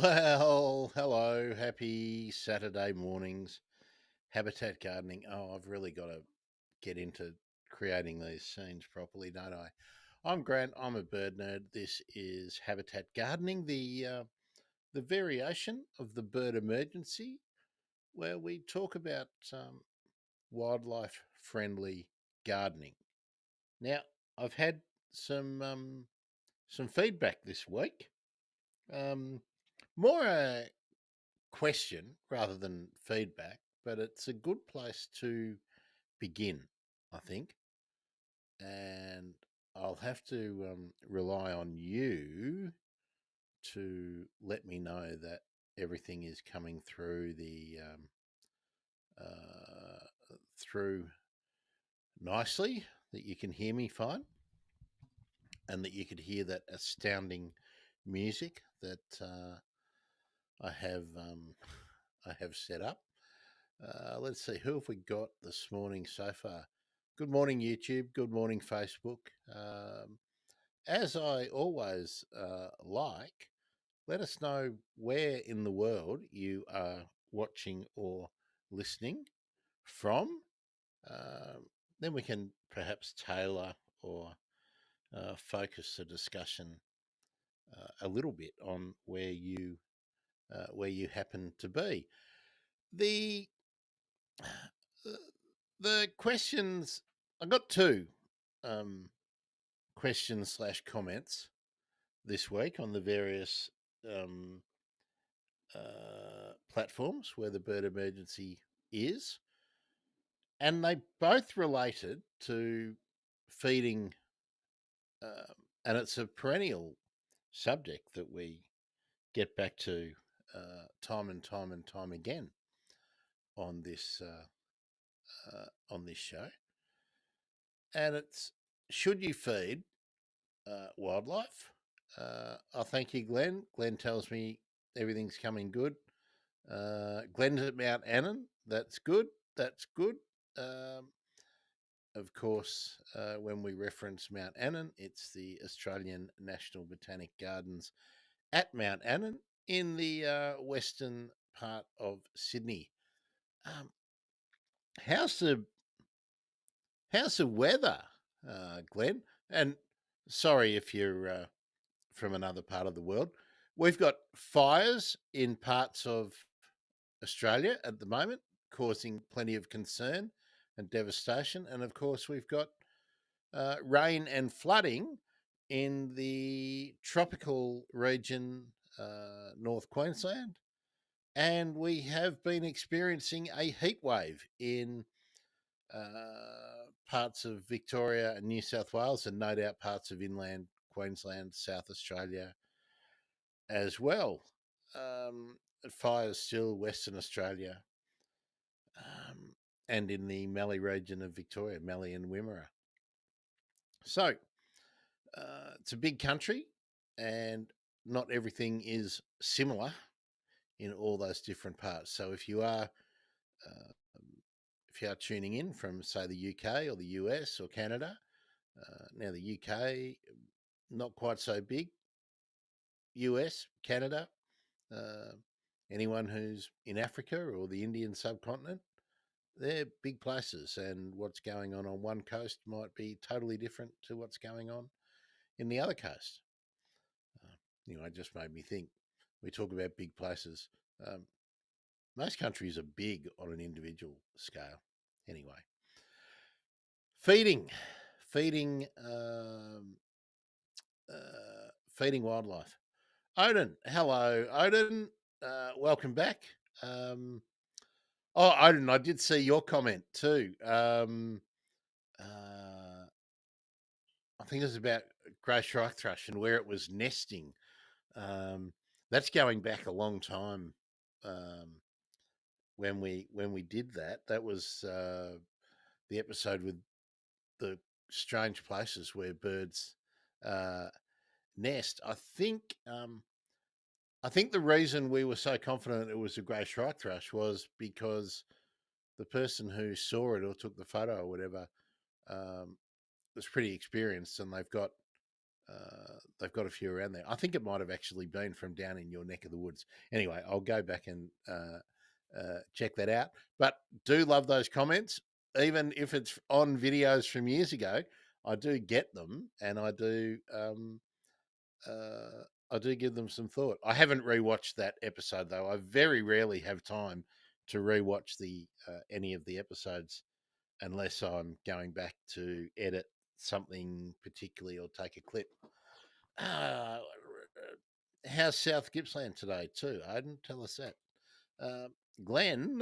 Well, hello. Happy Saturday mornings. Habitat gardening. Oh, I've really got to get into creating these scenes properly, don't I? I'm Grant. I'm a bird nerd. This is Habitat Gardening, the variation of the bird emergency, where we talk about wildlife friendly gardening. Now, I've had some um, some feedback this week. Um, More a question rather than feedback, but it's a good place to begin, I think. And I'll have to rely on you to let me know that everything is coming through through nicely, that you can hear me fine, and that you could hear that astounding music that I have I have set up. Let's see, who have we got this morning so far? Good morning, YouTube. Good morning, Facebook. As I always like, let us know where in the world you are watching or listening from. Um, then we can perhaps tailor or focus the discussion a little bit on where you happen to be. The the questions, I got two um, questions slash comments this week on the various um, platforms where the bird emergency is, and they both related to feeding, and it's a perennial subject that we get back to time and time and time again on this show, and it's, should you feed wildlife? I thank you, Glenn. Glenn tells me everything's coming good. Glenn's at Mount Annan. That's good. That's good. Um, of course, when we reference Mount Annan, it's the Australian National Botanic Gardens at Mount Annan in the western part of Sydney. Um, how's the how's the weather, Glenn? And sorry if you're from another part of the world. We've got fires in parts of Australia at the moment, causing plenty of concern and devastation. And of course, we've got rain and flooding in the tropical region, North Queensland. And we have been experiencing a heat wave in parts of Victoria and New South Wales, and no doubt parts of inland Queensland, South Australia as well. Fires still Western Australia, um, and in the Mallee region of Victoria, Mallee and Wimmera. So it's a big country, and not everything is similar in all those different parts. So uh, if you are tuning in from, say, the UK or the US or Canada, now the UK not quite so big, US, Canada, uh, anyone who's in Africa or the Indian subcontinent, they're big places, and what's going on one coast might be totally different to what's going on in the other coast. Uh, it just made me think. We talk about big places. Um, most countries are big on an individual scale. Anyway, feeding, feeding, feeding wildlife. Odin, hello, Odin. Welcome back. Um, oh, Odin, I did see your comment too. Uh, I think it was about grey shrike thrush and where it was nesting. Um, that's going back a long time. Um, when we did that, that was the episode with the strange places where birds uh, nest. I think the reason we were so confident it was a grey shrike thrush was because the person who saw it or took the photo or whatever was pretty experienced, and they've got they've got a few around there. I think it might have actually been from down in your neck of the woods. Anyway, I'll go back and check that out. But do love those comments, even if it's on videos from years ago. I do get them, and I do give them some thought. I haven't rewatched that episode though. I very rarely have time to rewatch the any of the episodes unless I'm going back to edit something particularly or take a clip. Uh, how's South Gippsland today too? Aidan, tell us that. Uh, Glenn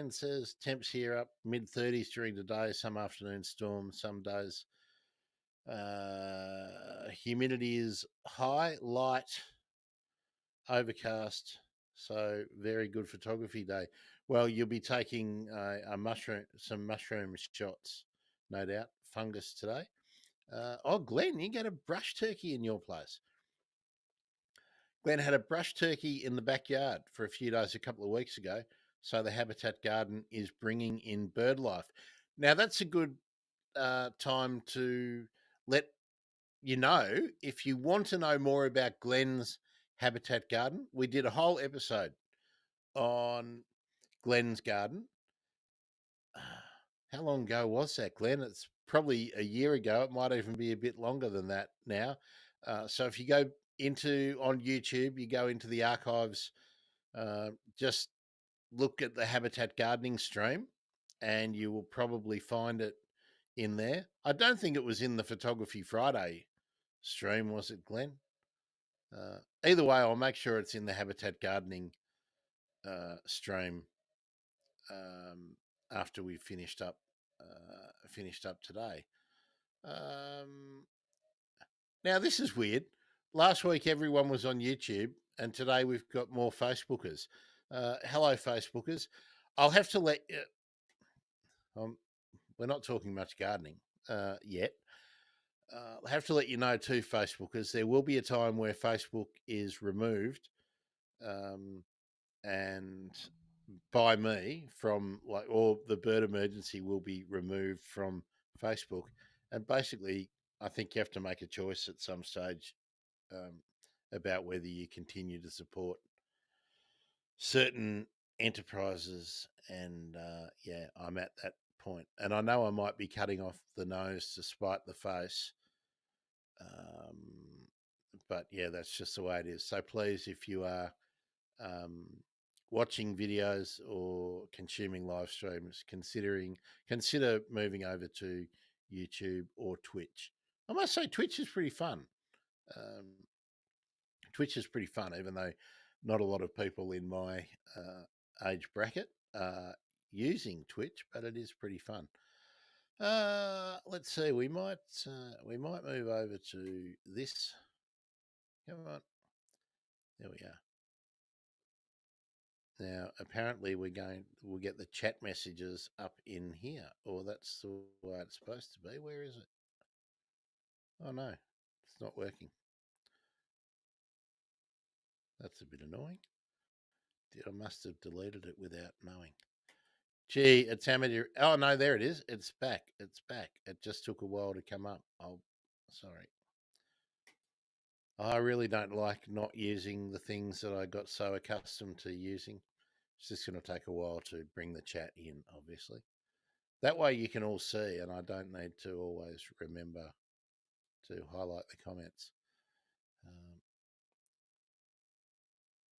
says temps here up mid-30s during the day, some afternoon storms, some days. Humidity is high, light, overcast, so very good photography day. Well, you'll be taking some mushroom shots, no doubt. Fungus today. Glenn, you get a brush turkey in your place. Glenn had a brush turkey in the backyard for a few days a couple of weeks ago. So the Habitat Garden is bringing in bird life. Now, that's a good time to let you know if you want to know more about Glenn's Habitat Garden. We did a whole episode on Glenn's garden. How long ago was that, Glenn? It's probably a year ago. It might even be a bit longer than that now. So if you go on YouTube, you go into the archives, just look at the Habitat Gardening stream, and you will probably find it in there. I don't think it was in the Photography Friday stream, was it, Glenn? Either way, I'll make sure it's in the Habitat Gardening stream after we've finished up today. Now this is weird. Last week everyone was on YouTube, and today we've got more Facebookers. Hello, Facebookers. I'll have to let you. We're not talking much gardening yet. I have to let you know too, Facebookers. There will be a time where Facebook is removed, and by me from or the bird emergency will be removed from Facebook, and basically, I think you have to make a choice at some stage about whether you continue to support certain enterprises, and I'm at that point, and I know I might be cutting off the nose to spite the face, but yeah, that's just the way it is. So please, if you are watching videos or consuming live streams, consider moving over to YouTube or Twitch. I must say, Twitch is pretty fun. Even though not a lot of people in my age bracket are using Twitch, but it is pretty fun. Let's see. We might move over to this. Come on. There we are. Now, apparently, we'll get the chat messages up in here, or that's the way it's supposed to be. Where is it? Oh no, it's not working. That's a bit annoying. I must have deleted it without knowing. Gee, it's amateur. Oh no, there it is. It's back. It's back. It just took a while to come up. Oh, sorry. I really don't like not using the things that I got so accustomed to using. It's just going to take a while to bring the chat in, obviously. That way you can all see, and I don't need to always remember to highlight the comments.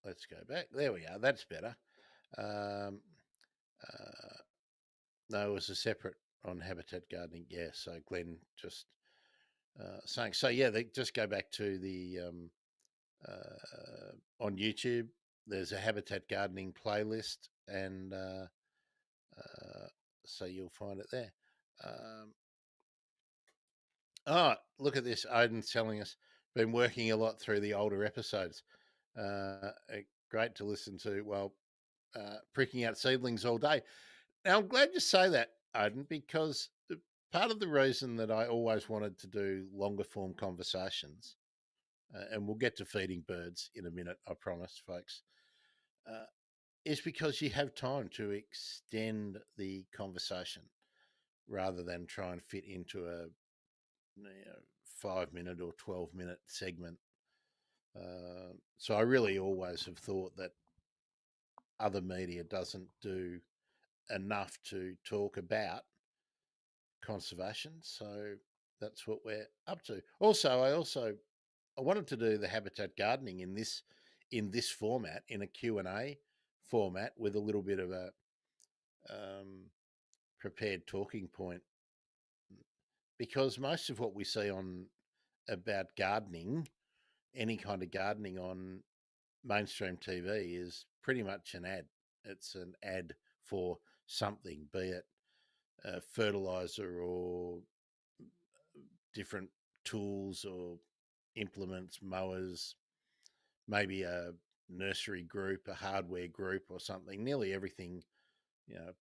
Let's go back. There we are. That's better. No, it was a separate on Habitat Gardening. Yeah, so Glenn just saying. So yeah, they just go back to the on YouTube. There's a Habitat Gardening playlist, and so you'll find it there. Look at this. Aiden's telling us been working a lot through the older episodes. Great to listen to while pricking out seedlings all day. Now, I'm glad you say that, Aiden, because part of the reason that I always wanted to do longer form conversations, and we'll get to feeding birds in a minute, I promise, folks, is because you have time to extend the conversation rather than try and fit into a 5-minute or 12-minute segment. So I really always have thought that other media doesn't do enough to talk about conservation. So that's what we're up to. I wanted to do the habitat gardening in this format, in a Q&A format, with a little bit of a prepared talking point, because most of what we see on about gardening, any kind of gardening on mainstream TV, is pretty much an ad. It's an ad for something, be it fertilizer or different tools or implements, mowers, maybe a nursery group, a hardware group or something. Nearly everything,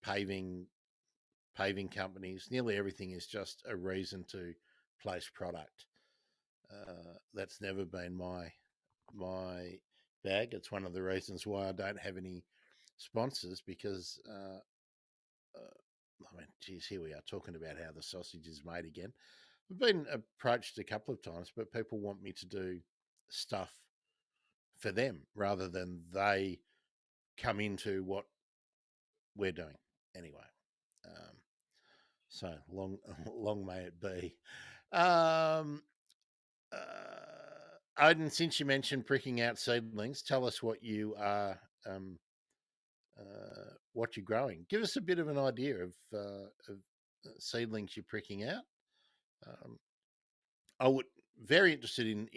paving companies, nearly everything is just a reason to place product. That's never been my bag. It's one of the reasons why I don't have any sponsors, because I mean, geez, here we are talking about how the sausage is made again. I've been approached a couple of times, but people want me to do stuff for them rather than they come into what we're doing. Anyway, so long, long may it be. Odin, since you mentioned pricking out seedlings, tell us what you are, what you're growing. Give us a bit of an idea of seedlings you're pricking out. I would very interested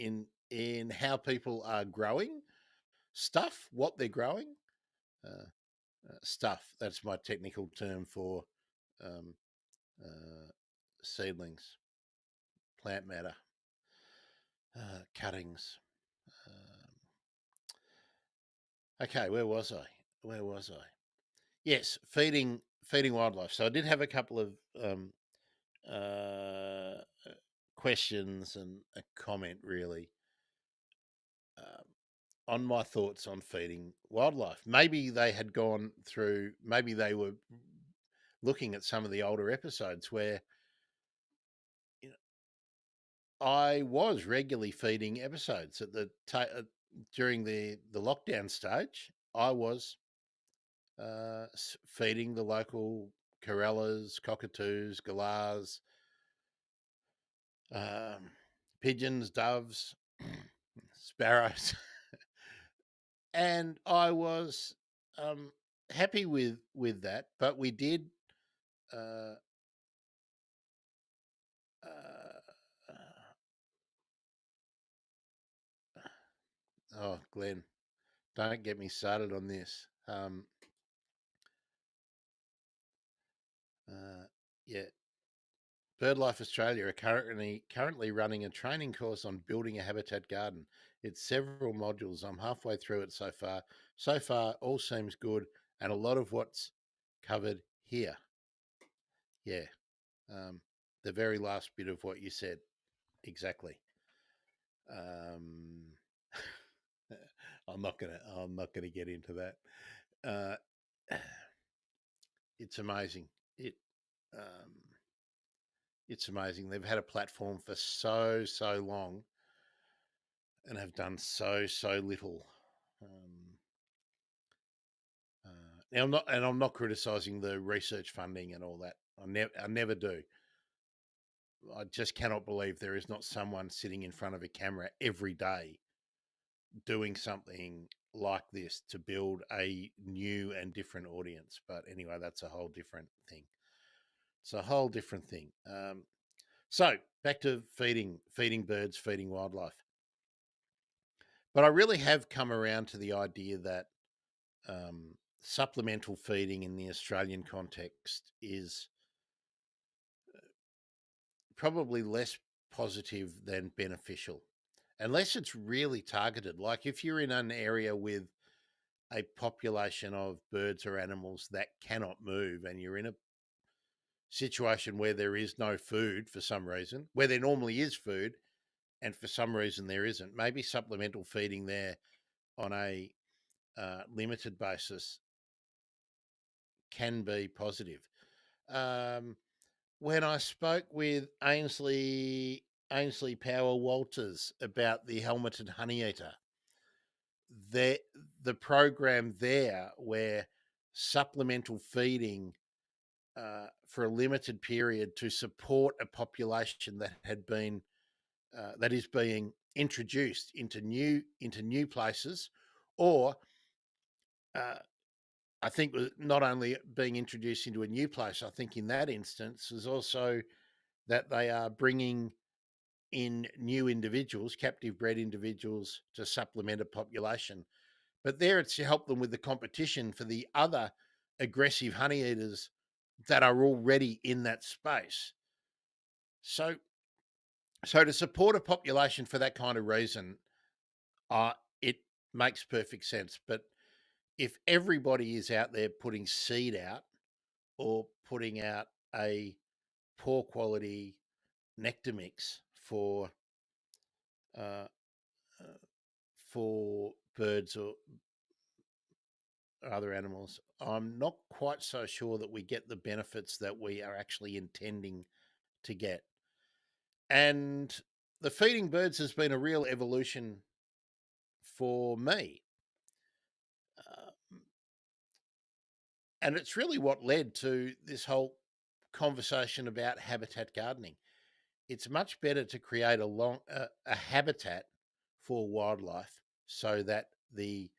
in how people are growing stuff, what they're growing. Stuff. That's my technical term for um, seedlings, plant matter, cuttings. Okay, where was I? Yes, feeding wildlife. So I did have a couple of uh, questions and a comment, really, on my thoughts on feeding wildlife. Maybe they had gone through. Maybe they were looking at some of the older episodes where I was regularly feeding episodes at the during the lockdown stage. I was feeding the local corellas, cockatoos, galahs, pigeons, doves, sparrows, and I was happy with that. But we did. Uh, uh, oh, Glenn, don't get me started on this. Yeah, BirdLife Australia are currently running a training course on building a habitat garden. It's several modules. I'm halfway through it so far. So far, all seems good, and a lot of what's covered here. Yeah, the very last bit of what you said, exactly. Um, I'm not gonna get into that. It's amazing. Um, it's amazing. They've had a platform for so long and have done so little. Now, I'm not criticising the research funding and all that. I never do. I just cannot believe there is not someone sitting in front of a camera every day doing something like this to build a new and different audience. But anyway, that's a whole different thing. It's a whole different thing. So back to feeding birds, feeding wildlife. But I really have come around to the idea that supplemental feeding in the Australian context is probably less positive than beneficial, unless it's really targeted. Like if you're in an area with a population of birds or animals that cannot move, and you're in a situation where there is no food for some reason, where there normally is food, and for some reason there isn't, maybe supplemental feeding there on a limited basis can be positive. When I spoke with Ainsley Ainsley Power Walters about the helmeted honeyeater. The the program there where supplemental feeding for a limited period to support a population that had been that is being introduced into new places, or uh, I think not only being introduced into a new place. I think in that instance is also that they are bringing in new individuals, captive bred individuals, to supplement a population. But there it's to help them with the competition for the other aggressive honey eaters that are already in that space. So, so to support a population for that kind of reason, uh, it makes perfect sense. But if everybody is out there putting seed out or putting out a poor quality nectar mix uh, uh, for birds or other animals, I'm not quite so sure that we get the benefits that we are actually intending to get. And the feeding birds has been a real evolution for me. Uh, and it's really what led to this whole conversation about habitat gardening. It's much better to create a habitat for wildlife so that the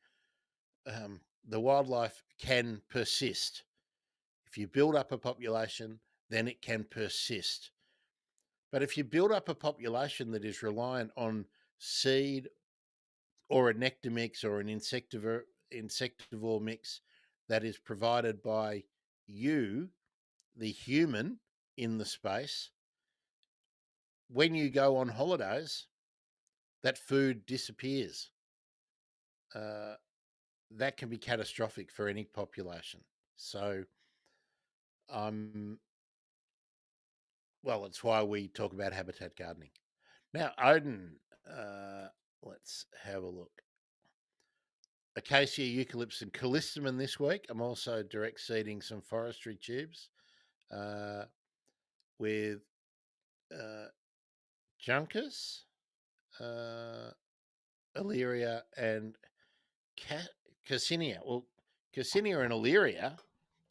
wildlife can persist. If you build up a population, then it can persist. But if you build up a population that is reliant on seed or a nectar mix or an insectivore mix that is provided by you, the human in the space, when you go on holidays, that food disappears. Uh, that can be catastrophic for any population. So, well, it's why we talk about habitat gardening. Now, Odin, let's have a look. Acacia, eucalyptus, and callistemon this week. I'm also direct seeding some forestry tubes with juncus, Illyria, and Cassinia. Well, Cassinia and Illyria,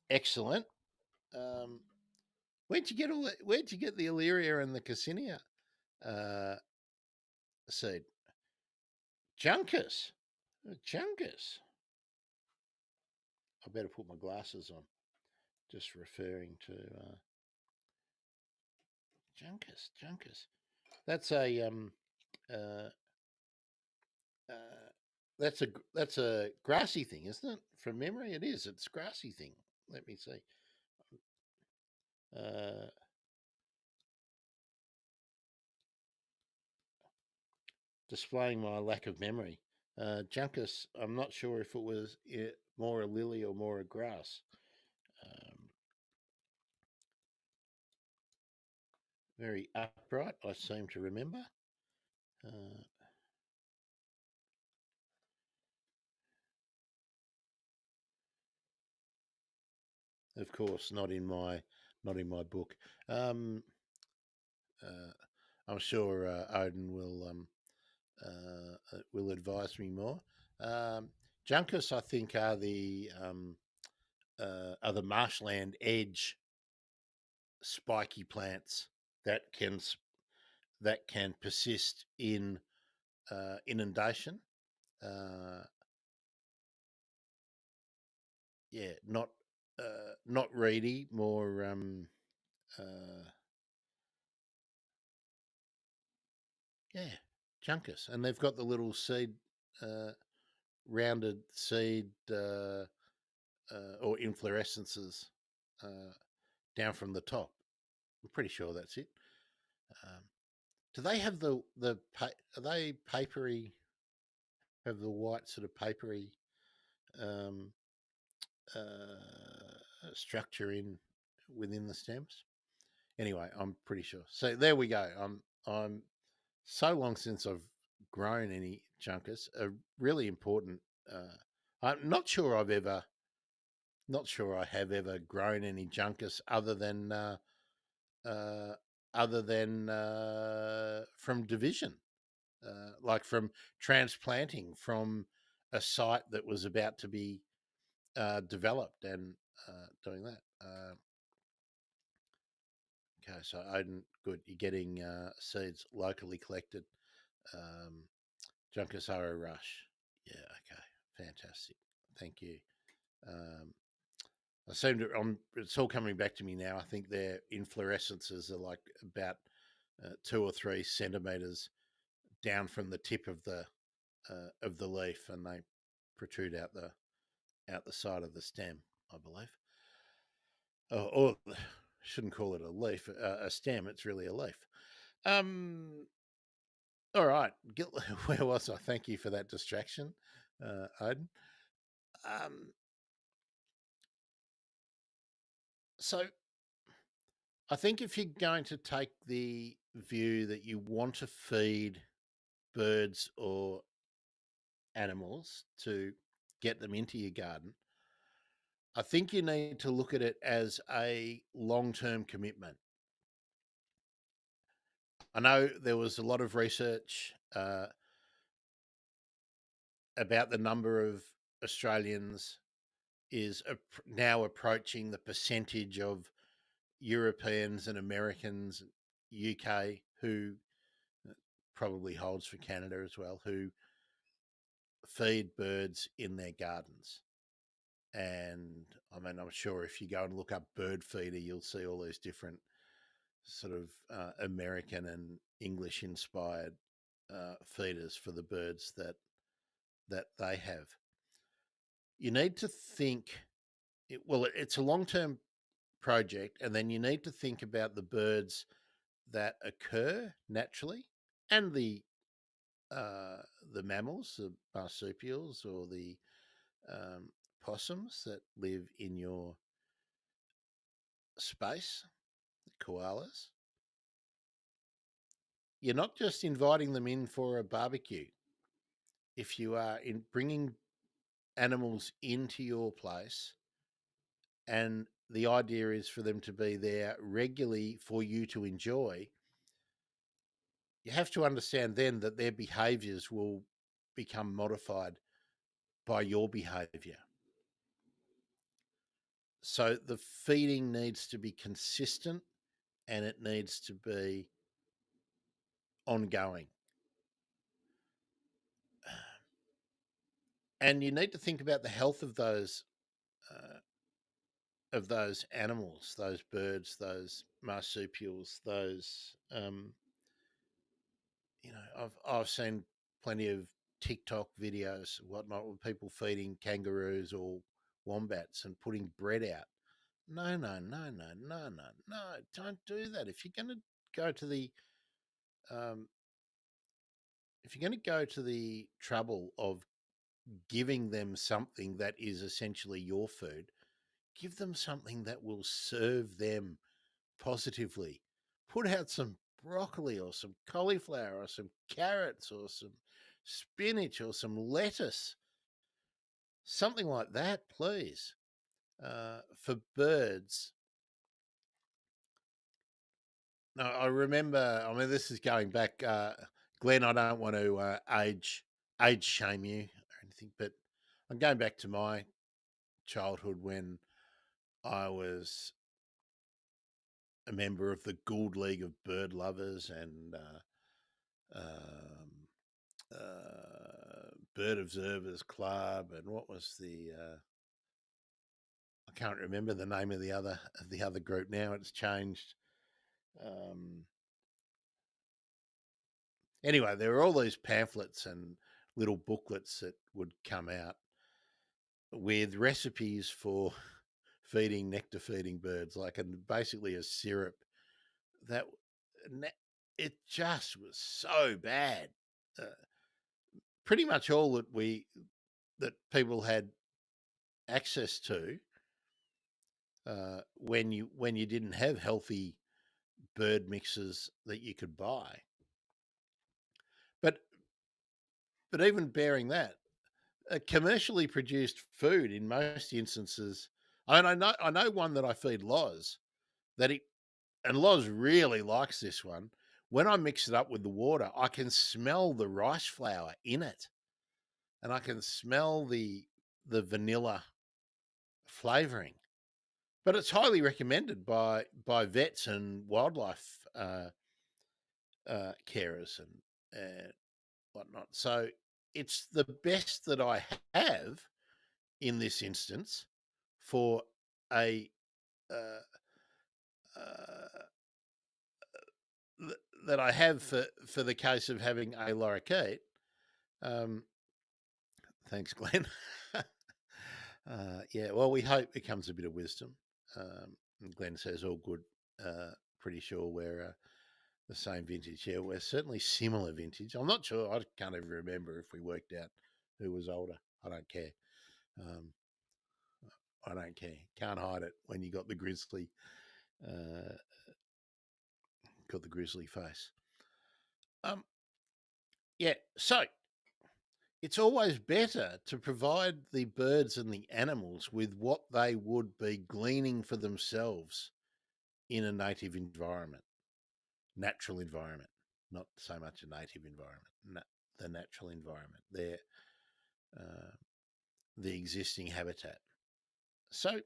excellent. Where'd you get the Illyria and the Cassinia seed? Juncus. Juncus. I better put my glasses on. Just referring to Juncus. That's a uh, uh, that's a grassy thing, isn't it? From memory, it is. It's a grassy thing. Let me see. Uh, Displaying my lack of memory. Juncus. I'm not sure if it was more a lily or more a grass. Um, Very upright, I seem to remember. Uh, of course, not in my book. Um, uh, I'm sure Odin will advise me more. Um, Juncus, I think, are the marshland edge spiky plants that can persist in inundation. Uh, yeah, not reedy, more uh, yeah, Juncus, and they've got the little seed, uh, rounded seed or inflorescences uh, down from the top. I'm pretty sure that's it. Um, do they have are they papery? Have the white sort of papery um, structure within the stems? Anyway, I'm pretty sure. So there we go. I'm so long since I've grown any juncus. A really important. I'm not sure I have ever grown any juncus other than other than from division, like from transplanting from a site that was about to be developed and doing that. Okay, so Odin, good. You're getting seeds locally collected. Um, Junkasaro Rush. Yeah, okay. Fantastic. Thank you. Um, I seem to, it's all coming back to me now. I think their inflorescences are like about 2 or 3 centimeters down from the tip of the leaf, and they protrude out the side of the stem, I believe. Or shouldn't call it a leaf, a stem. It's really a leaf. Um, all right. Where was I? Thank you for that distraction, Odin. Um, so I think if you're going to take the view that you want to feed birds or animals to get them into your garden, I think you need to look at it as a long term commitment. I know there was a lot of research about the number of Australians is now approaching the percentage of Europeans and Americans, UK, who probably holds for Canada as well, who feed birds in their gardens. And I mean, I'm sure if you go and look up bird feeder, you'll see all these different sort of American and English inspired feeders for the birds that they have. You need to think. It's a long term project, and then you need to think about the birds that occur naturally and the mammals, the marsupials or the um, possums that live in your space, the koalas. You're not just inviting them in for a barbecue. If you are in bringing animals into your place, and the idea is for them to be there regularly for you to enjoy, you have to understand then that their behaviors will become modified by your behavior. So the feeding needs to be consistent and it needs to be ongoing. And you need to think about the health of those animals, those birds, those marsupials, those I've seen plenty of TikTok videos, whatnot, with people feeding kangaroos or wombats and putting bread out. No, no, no, no, no, no, no! Don't do that. Go to the um, if you're going to go to the trouble of giving them something that is essentially your food, give them something that will serve them positively. Put out some broccoli or some cauliflower or some carrots or some spinach or some lettuce, something like that, please. For birds, no, I remember. I mean, this is going back, Glenn. I don't want to age shame you or anything, but I'm going back to my childhood when I was a member of the Gould League of Bird Lovers and um, Bird Observers Club, and what was the I can't remember the name of the other group now. It's changed. Um, anyway, there were all these pamphlets and little booklets that would come out with recipes for feeding nectar feeding birds, like and basically a syrup that it just was so bad. Uh, Pretty much all that people had access to when you didn't have healthy bird mixes that you could buy. But even bearing that, commercially produced food in most instances, and I know one that I feed Loz that and Loz really likes this one. When I mix it up with the water, I can smell the rice flour in it, and I can smell the vanilla flavoring. But it's highly recommended by vets and wildlife carers and whatnot. So it's the best that I have in this instance for a uh, uh, that I have for the case of having a lorikeet. Um, thanks, Glenn. Yeah, well, we hope it comes a bit of wisdom. And Glenn says all good. Pretty sure we're the same vintage. Yeah, we're certainly similar vintage. I'm not sure. I can't even remember if we worked out who was older. I don't care. Um, I don't care. Can't hide it when you got the grizzly, uh, face. Um, yeah. So it's always better to provide the birds and the animals with what they would be gleaning for themselves in a native environment, natural environment, not so much a native environment, the natural environment, uh, the existing habitat. So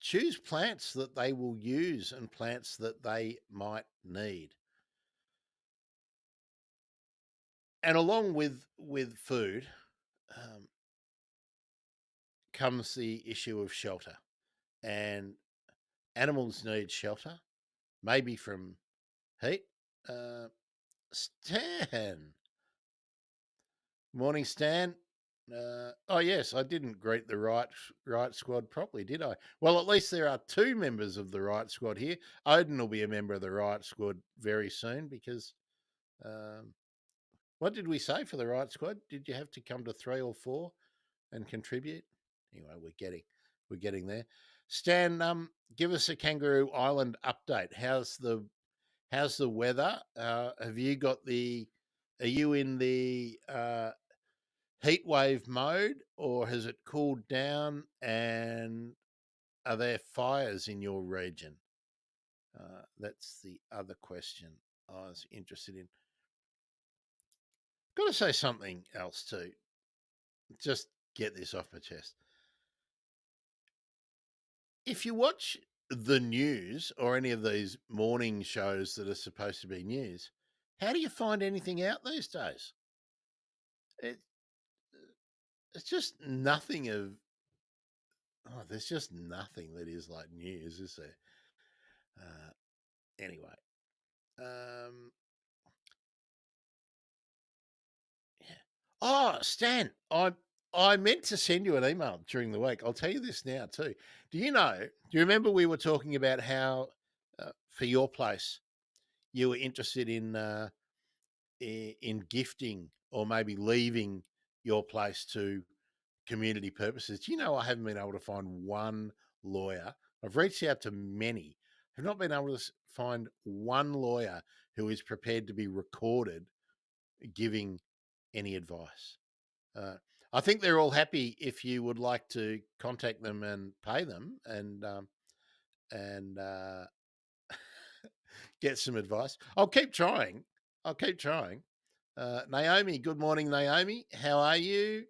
choose plants that they will use and plants that they might need. And along with food comes the issue of shelter. And animals need shelter, maybe from heat. Stan. Morning, Stan. Oh yes, I didn't greet the right squad properly, did I? Well, at least there are two members of the right squad here. Odin will be a member of the right squad very soon because what did we say for the right squad? Did you have to come to 3 or 4 and contribute? Anyway, we're getting there. Stan, give us a Kangaroo Island update. How's the weather? Have you got are you in the heat wave mode, or has it cooled down? And are there fires in your region? That's the other question I was interested in. Got to say something else too. Just get this off my chest. If you watch the news or any of these morning shows that are supposed to be news, how do you find anything out these days? It, it's just nothing of. Oh, there's just nothing that is like news, is there? Anyway, um, yeah. Oh, Stan, I meant to send you an email during the week. I'll tell you this now too. Do you know? Do you remember we were talking about how for your place you were interested in gifting or maybe leaving your place to community purposes? Do you know I haven't been able to find one lawyer? I've reached out to many. I've not been able to find one lawyer who is prepared to be recorded giving any advice. Uh, I think they're all happy if you would like to contact them and pay them and get some advice. I'll keep trying. I'll keep trying. Naomi, good morning, Naomi. How are you?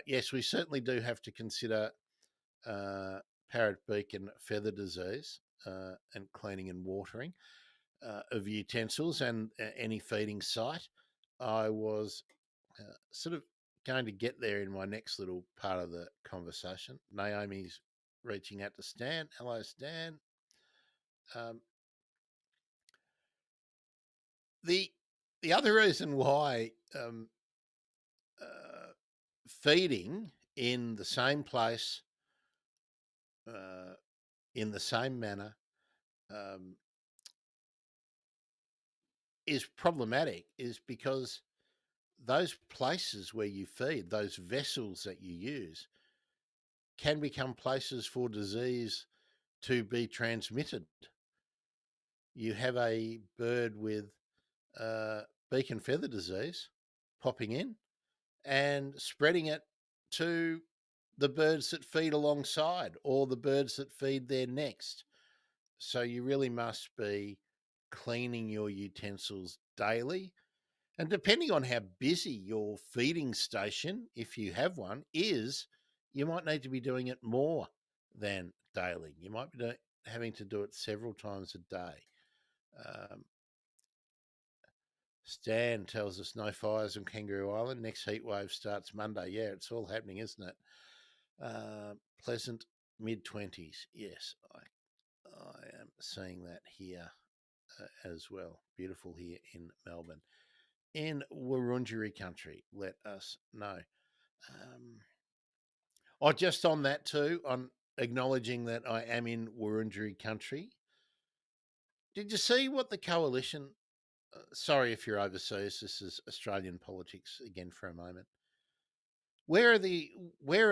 Yes, we certainly do have to consider parrot beak and feather disease and cleaning and watering of utensils and any feeding site. I was sort of going to get there in my next little part of the conversation. Naomi's reaching out to Stan. Hello, Stan. Um, the the other reason why uh, feeding in the same place, uh, in the same manner, um, is problematic is because those places where you feed, those vessels that you use, can become places for disease to be transmitted. You have a bird with beak and feather disease popping in and spreading it to the birds that feed alongside or the birds that feed there next. So you really must be cleaning your utensils daily. And depending on how busy your feeding station, if you have one, is, you might need to be doing it more than daily. You might be having to do it several times a day. Um, Stan tells us no fires on Kangaroo Island. Next heat wave starts Monday. Yeah, it's all happening, isn't it? Pleasant mid-20s. Yes, I am seeing that here as well. Beautiful here in Melbourne. In Wurundjeri country, let us know. Just on that too, on acknowledging that I am in Wurundjeri country. Did you see what the coalition? Sorry if you're overseas. This is Australian politics again for a moment. Where are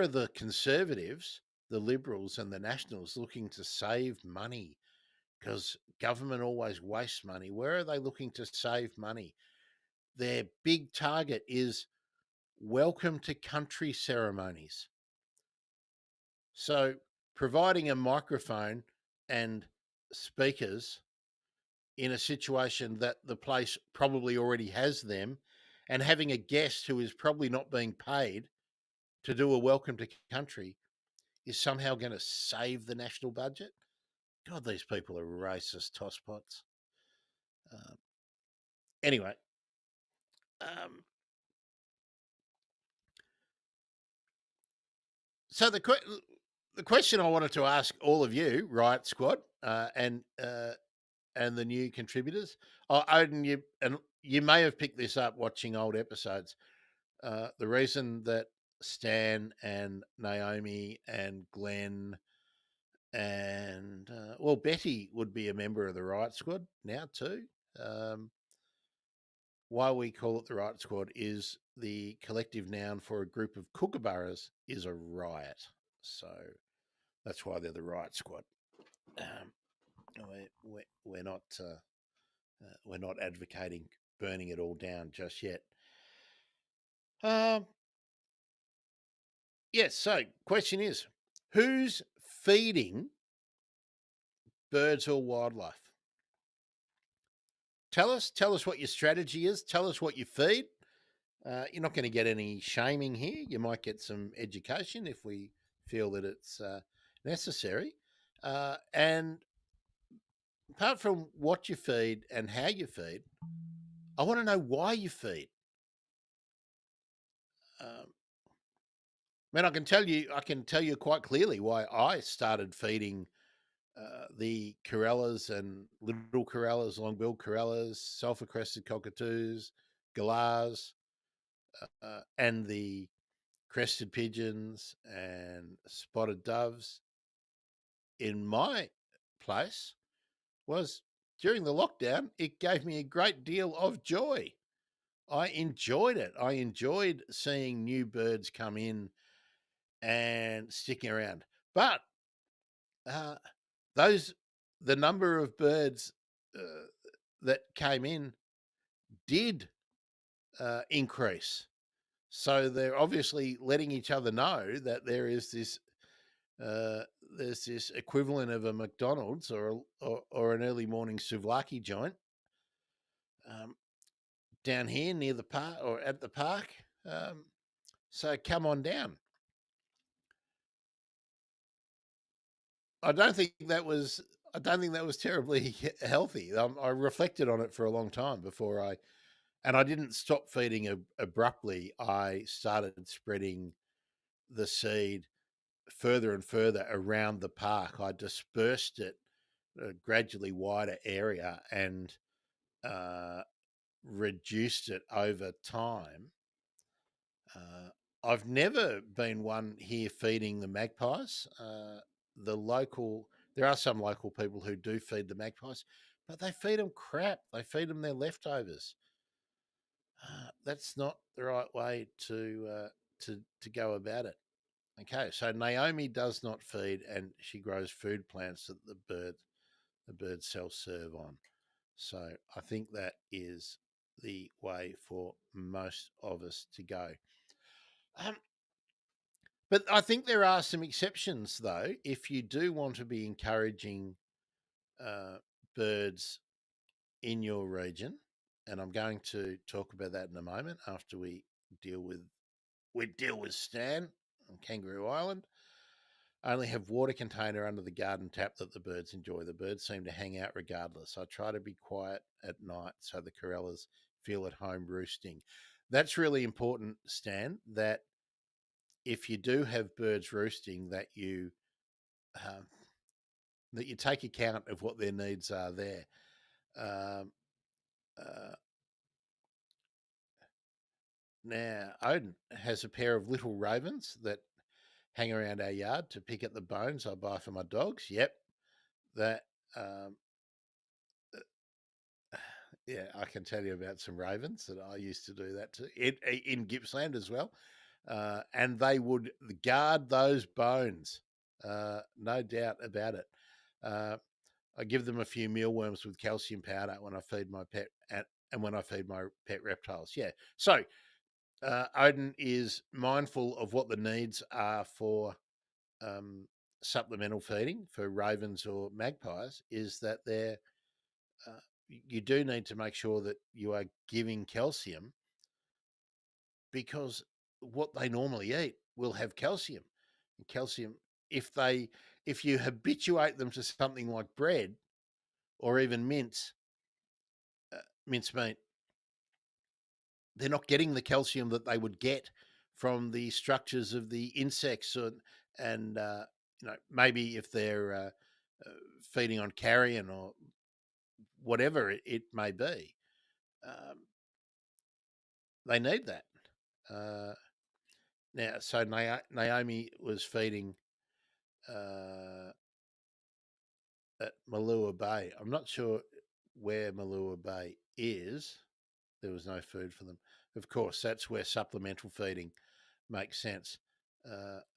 the Conservatives, the Liberals, and the Nationals looking to save money? Because government always wastes money. Where are they looking to save money? Their big target is welcome to country ceremonies. So, providing a microphone and speakers in a situation that the place probably already has them, and having a guest who is probably not being paid to do a welcome to country is somehow going to save the national budget. God, these people are racist tosspots. Um, anyway, um, so the question I wanted to ask all of you, Riot Squad, and the new contributors. Odin, you may have picked this up watching old episodes. The reason that Stan and Naomi and Glenn and Betty would be a member of the Riot Squad now too. Why we call it the Riot Squad is the collective noun for a group of kookaburras is a riot. So that's why they're the Riot Squad. We're not we're not advocating burning it all down just yet. Yes. So, question is, who's feeding birds or wildlife? Tell us what your strategy is. Tell us what you feed. You're not going to get any shaming here. You might get some education if we feel that it's necessary. And apart from what you feed and how you feed, I want to know why you feed. I can tell you quite clearly why I started feeding the corellas and little corellas, long-billed corellas, sulphur-crested cockatoos, galahs, and the crested pigeons and spotted doves in my place was during the lockdown. It gave me a great deal of joy. I enjoyed it. I enjoyed seeing new birds come in and sticking around. But the number of birds that came in did increase. So they're obviously letting each other know that there is this there's this equivalent of a McDonald's or an early morning souvlaki joint down here near the park or at the park. So come on down. I don't think that was terribly healthy. I reflected on it for a long time before I didn't stop feeding abruptly. I started spreading the seed further and further around the park. I dispersed it a gradually wider area and reduced it over time. I've never been one here feeding the magpies. There are some local people who do feed the magpies, but they feed them crap. They feed them their leftovers. That's not the right way to go about it. Okay, so Naomi does not feed, and she grows food plants that the birds self-serve on. So I think that is the way for most of us to go. But I think there are some exceptions, though. If you do want to be encouraging birds in your region, and I'm going to talk about that in a moment after we deal with Stan on Kangaroo Island. I only have water container under the garden tap that the birds enjoy. The birds seem to hang out regardless. I try to be quiet at night so the corellas feel at home roosting. That's really important, Stan, that if you do have birds roosting, um, that you take account of what their needs are there. Um, uh, Now, Odin has a pair of little ravens that hang around our yard to pick at the bones I buy for my dogs. Yep, that um, yeah, I can tell you about some ravens that I used to do that too in Gippsland as well, and they would guard those bones, no doubt about it. Uh, I give them a few mealworms with calcium powder when I feed my pet and when I feed my pet reptiles. Yeah, so Odin is mindful of what the needs are for um, supplemental feeding for ravens or magpies. Is that uh, you do need to make sure that you are giving calcium because what they normally eat will have calcium. And calcium, if they if you habituate them to something like bread or even mincemeat, they're not getting the calcium that they would get from the structures of the insects and maybe if they're feeding on carrion or whatever it may be, um, they need that. Uh, Now, so Naomi was feeding uh, at Malua Bay. I'm not sure where Malua Bay is. There was no food for them. Of course, that's where supplemental feeding makes sense.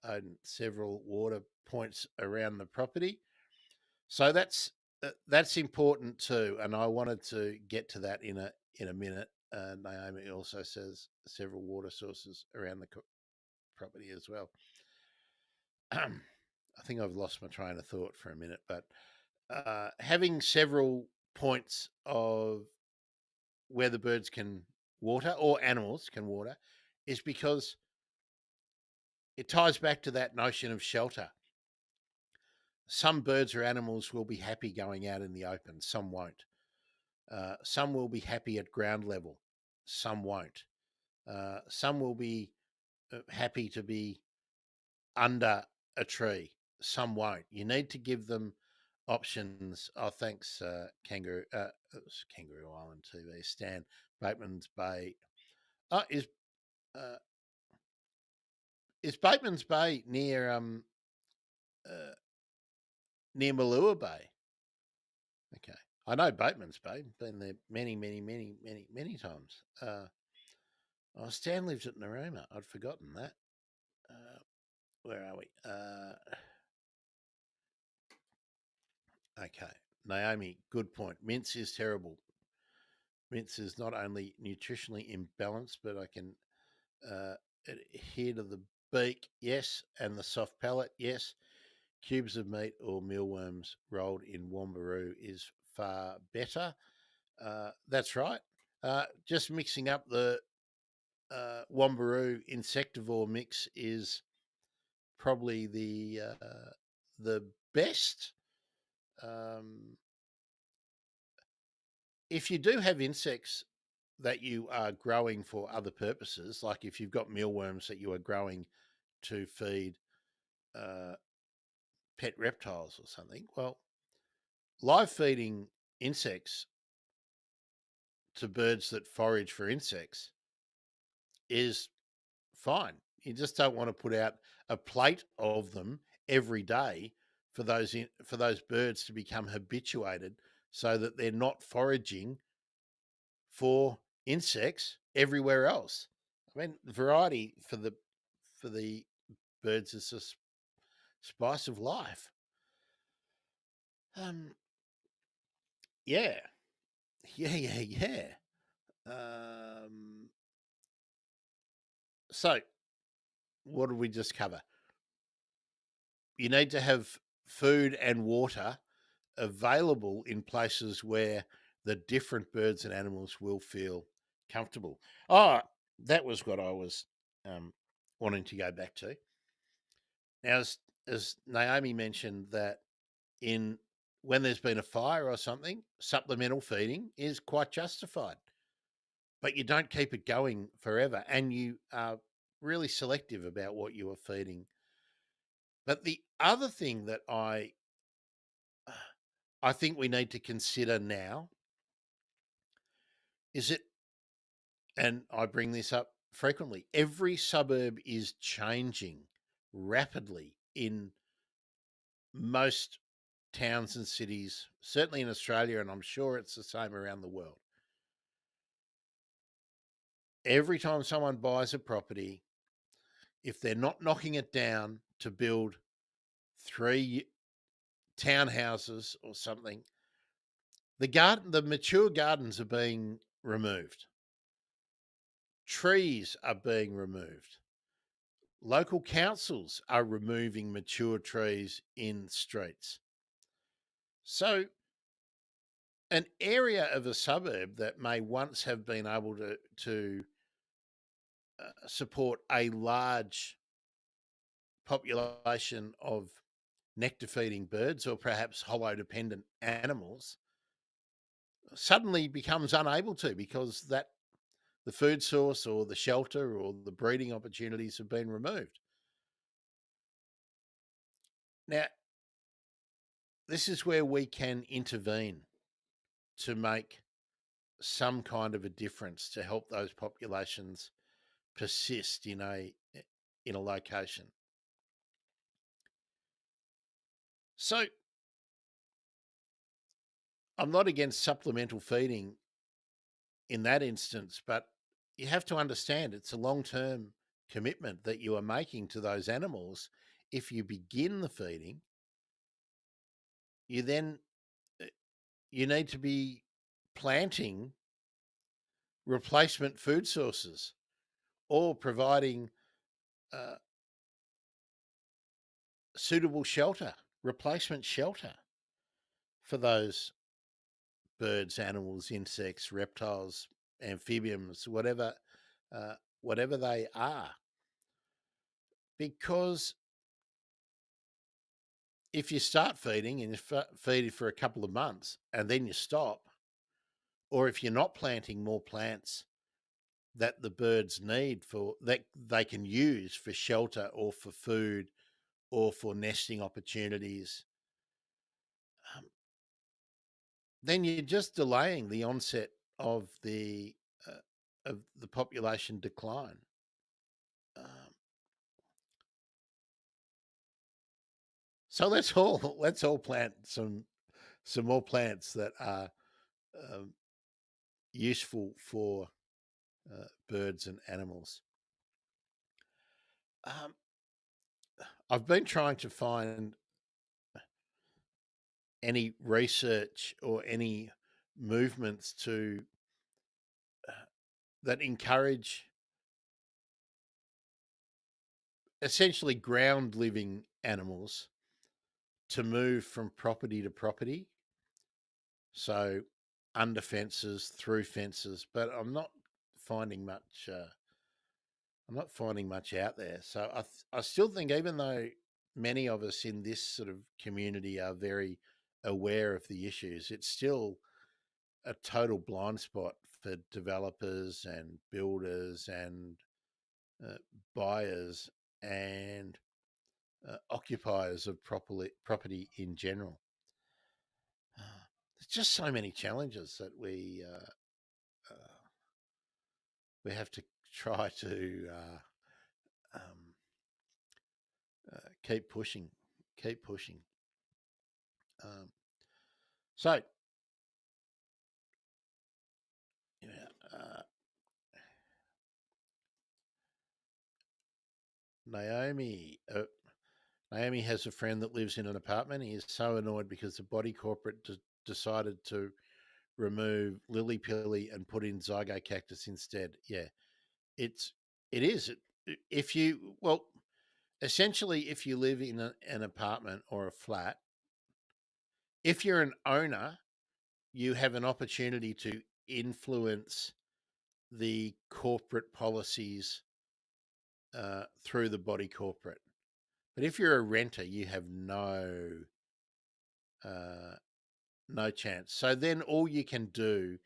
And several water points around the property, so that's important too. And I wanted to get to that in a minute. Naomi also says several water sources around the property as well. I think I've lost my train of thought for a minute, but having several points of where the birds can water or animals can water is because it ties back to that notion of shelter. Some birds or animals will be happy going out in the open, some won't. Some will be happy at ground level, some won't. Some will be happy to be under a tree. Some won't. You need to give them options. Oh, thanks, Kangaroo Island TV. Stan Bateman's Bay. Oh, uh, is Bateman's Bay uh, near Malua Bay? Okay, I know Bateman's Bay. Been there many, many, many, many, many times. Oh, Stan lives at Naruma. I'd forgotten that. Where are we? Okay. Naomi, good point. Mince is terrible. Mince is not only nutritionally imbalanced, but I can adhere to the beak, yes, and the soft palate, yes. Cubes of meat or mealworms rolled in Wombaroo is far better. That's right. Just mixing up the Wombaroo insectivore mix is probably the best. Um, if you do have insects that you are growing for other purposes, like if you've got mealworms that you are growing to feed uh, pet reptiles or something, well, live feeding insects to birds that forage for insects is fine. You just don't want to put out a plate of them every day for those birds to become habituated so that they're not foraging for insects everywhere else. I mean, variety for the birds is the spice of life. Um, yeah, yeah. Um, so, what did we just cover? You need to have food and water available in places where the different birds and animals will feel comfortable. Oh, that was what I was um, wanting to go back to. Now, as Naomi mentioned, that in when there's been a fire or something, supplemental feeding is quite justified, but you don't keep it going forever, and you are really selective about what you are feeding. But the other thing that I think we need to consider now is it, and I bring this up frequently, every suburb is changing rapidly in most towns and cities, certainly in Australia, and I'm sure it's the same around the world. Every time someone buys a property, if they're not knocking it down to build 3 townhouses or something, the mature gardens are being removed. Trees are being removed. Local councils are removing mature trees in streets. So, an area of a suburb that may once have been able to support a large population of nectar feeding birds or perhaps hollow dependent animals suddenly becomes unable to, because that the food source or the shelter or the breeding opportunities have been removed. Now, this is where we can intervene to make some kind of a difference to help those populations persist in a location. So I'm not against supplemental feeding in that instance, but you have to understand it's a long-term commitment that you are making to those animals. If you begin the feeding, you then you need to be planting replacement food sources or providing uh, suitable shelter, replacement shelter for those birds, animals, insects, reptiles, amphibians, uh, whatever they are. Because if you start feeding and you feed it for a couple of months and then you stop, or if you're not planting more plants that the birds need for that they can use for shelter or for food or for nesting opportunities, um, then you're just delaying the onset uh, of the population decline. Um, so let's all plant some more plants that are um, useful for birds and animals. Um, I've been trying to find any research or any movements to uh, that encourage essentially ground living animals to move from property to property. So under fences, through fences, but finding much. I'm not finding much out there. So I still think, even though many of us in this sort of community are very aware of the issues, it's still a total blind spot for developers and builders and uh, buyers and occupiers of property in general. There's just so many challenges that we have to try to um, keep pushing, keep pushing. Um, so, yeah, Naomi. Naomi has a friend that lives in an apartment. He is so annoyed because the body corporate decided to remove Lily Pilly and put in Zygocactus instead. Yeah, it's it is. If you well, essentially, if you live in an apartment or a flat, if you're an owner, you have an opportunity to influence the corporate policies through the body corporate. But if you're a renter, you have uh, no chance. So then all you can do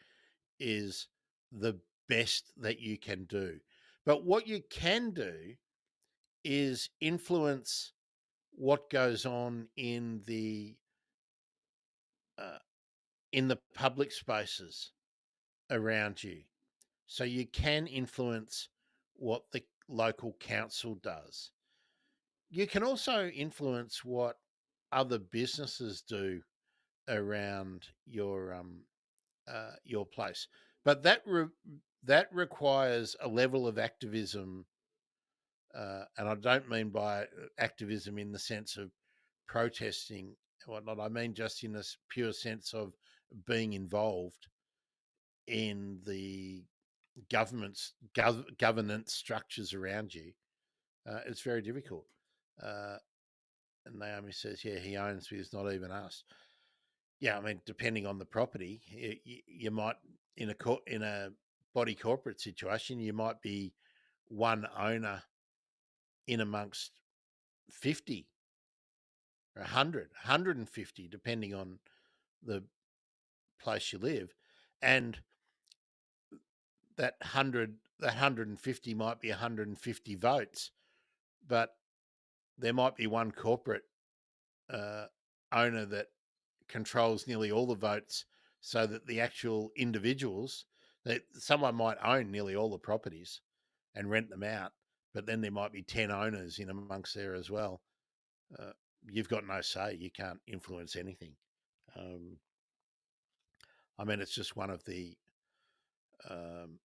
is the best that you can do. But what you can do is influence what goes on uh, in the public spaces around you. So you can influence what the local council does. You can also influence what other businesses do around your place, but that requires a level of activism, and I don't mean by activism in the sense of protesting and whatnot. I mean just in this pure sense of being involved in the governance structures around you. It's very difficult. Uh, and Naomi says, "Yeah, he owns, but he's not even asked." Yeah, I mean, depending on the property, you might in a body corporate situation, you might be one owner in amongst 50 or 100, 150, depending on the place you live, and that 150 might be 150 votes, but there might be one corporate uh, owner that controls nearly all the votes, so that the actual individuals, that someone might own nearly all the properties and rent them out, but then there might be 10 owners in amongst there as well. uh, you've got no say. You can't influence anything. um, I mean, it's just um,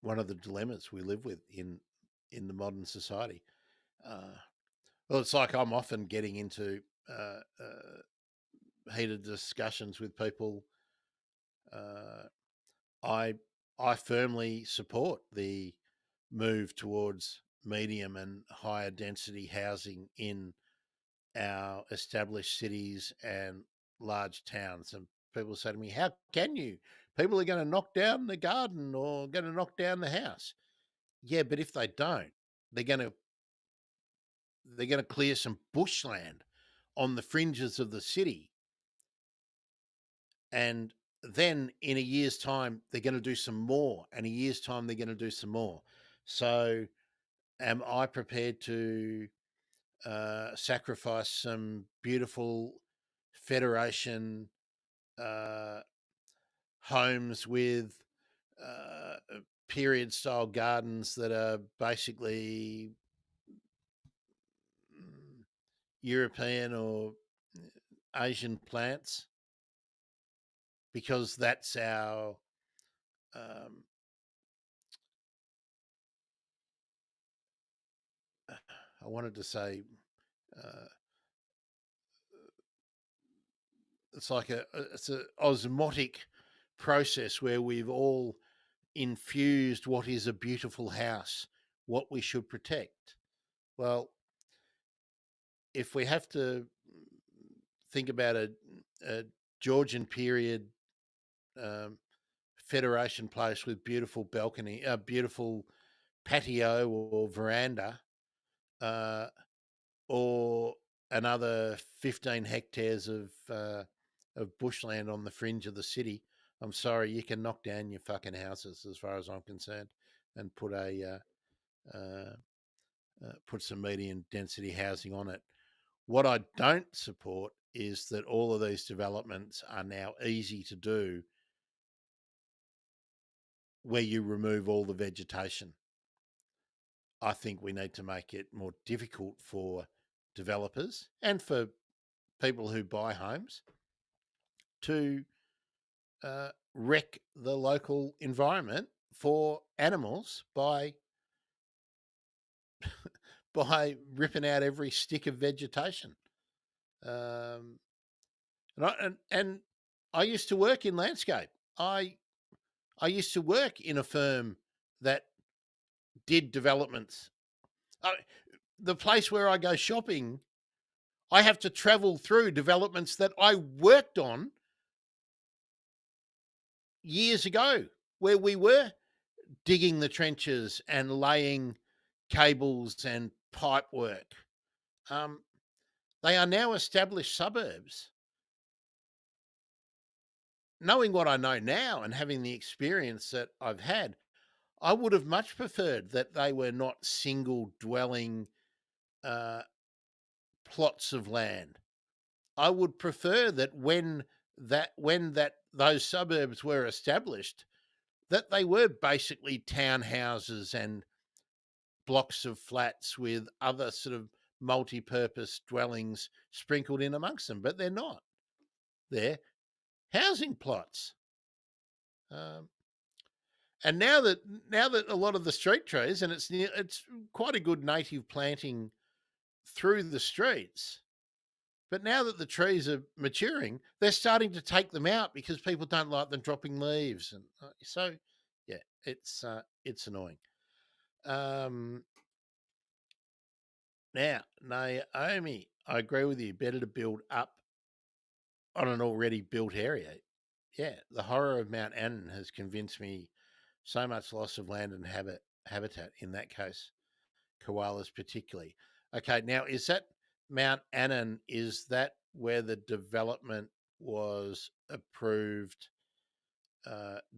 one of the dilemmas we live with in the modern society. uh, well, it's like I'm often getting into heated discussions with people. uh, I I firmly support the move towards medium and higher density housing in our established cities and large towns. And people say to me, "How can you? People are going to knock down the garden or going to knock down the house." Yeah, but if they don't, they're going to clear some bushland on the fringes of the city, and then in a year's time they're going to do some more, and a year's time they're going to do some more. So am I prepared to sacrifice some beautiful Federation uh, homes with uh, period style gardens that are basically European or Asian plants, because that's our um, I wanted to say uh, it's like it's a osmotic process where we've all infused what is a beautiful house, what we should protect. Well, if we have to think about a Georgian period um, Federation place with beautiful balcony, beautiful patio or veranda, uh, or another 15 hectares of bushland on the fringe of the city, I'm sorry, you can knock down your fucking houses, as far as I'm concerned, and put some medium density housing on it. What I don't support is that all of these developments are now easy to do, where you remove all the vegetation. I think we need to make it more difficult for developers and for people who buy homes to wreck the local environment for animals by ripping out every stick of vegetation. Um, and I used to work in landscape. I used to work in a firm that did developments. I, the place where I go shopping, I have to travel through developments that I worked on years ago, where we were digging the trenches and laying cables and pipe work. Um, they are now established suburbs. Knowing what I know now and having the experience that I've had, I would have much preferred that they were not single dwelling uh, plots of land. I would prefer that when those suburbs were established, that they were basically townhouses and blocks of flats with other sort of multi-purpose dwellings sprinkled in amongst them, but they're not. They're housing plots. Um, and now that a lot of the street trees, and it's quite a good native planting through the streets. But now that the trees are maturing, they're starting to take them out because people don't like them dropping leaves, and so yeah, it's annoying. Um, Now, Naomi, I agree with you. Better to build up on an already built area. Yeah, the horror of Mount Annan has convinced me so much loss of land and habitat in that case, koalas particularly. Okay, now is that Mount Annan? Is that where the development was approved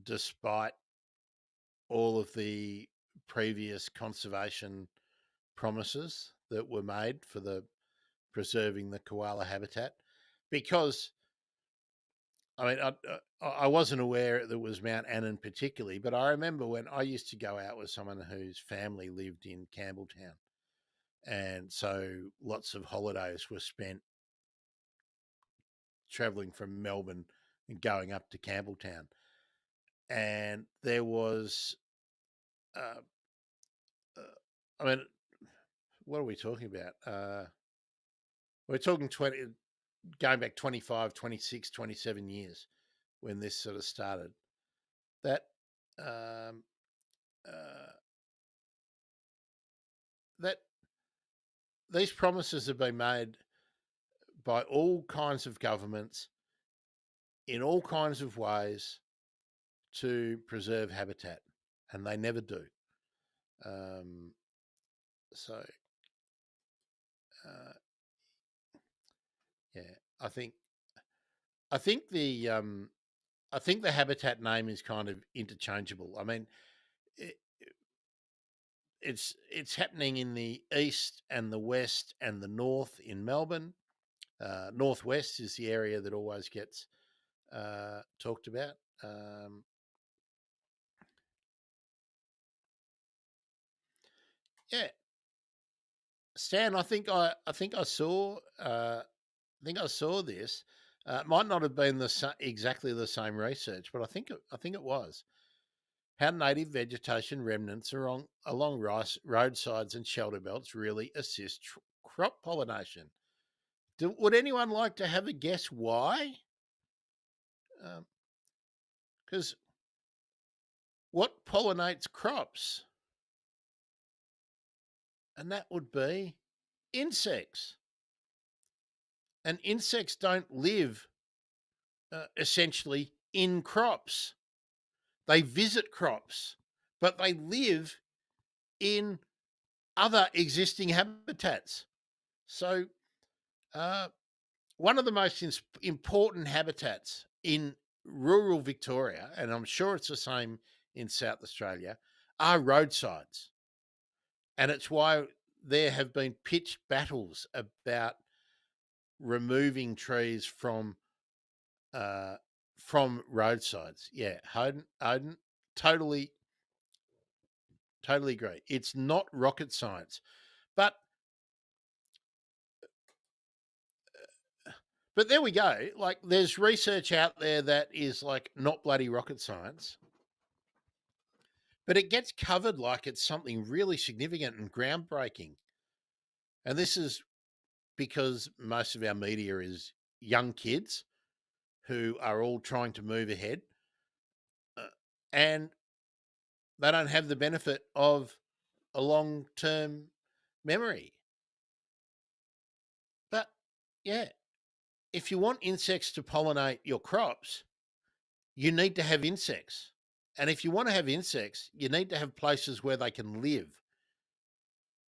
despite all of the previous conservation promises that were made for the preserving the koala habitat? Because I mean, I wasn't aware that was Mount Annan particularly, but I remember when I used to go out with someone whose family lived in Campbelltown, and so lots of holidays were spent travelling from Melbourne and going up to Campbelltown, and there was, uh, I mean, what are we talking about? We're talking 20, going back 25, 26, 27 years when this sort of started. That um, uh, that these promises have been made by all kinds of governments in all kinds of ways to preserve habitat, and they never do. Um, so, uh, yeah, I think I think the I think the habitat name is kind of interchangeable. I mean, it, it's happening in the east and the west and the north in Melbourne. Northwest is the area that always gets talked about. Um, yeah, Stan, I think I saw this. It might not have been exactly the same research, but I think it was how native vegetation remnants along rice roadsides and shelter belts really assist crop pollination. Would anyone like to have a guess why? Because what pollinates crops? And that would be insects. And insects don't live essentially in crops. They visit crops, but they live in other existing habitats. So, uh, one of the most important habitats in rural Victoria, and I'm sure it's the same in South Australia, are roadsides. And it's why there have been pitched battles about removing trees uh, from roadsides. Yeah, Odin, totally, totally agree. It's not rocket science, but there we go. Like, there's research out there that is like not bloody rocket science, but it gets covered like it's something really significant and groundbreaking. And this is because most of our media is young kids who are all trying to move ahead, uh, and they don't have the benefit of a long term memory. But yeah, if you want insects to pollinate your crops, you need to have insects. And if you want to have insects, you need to have places where they can live.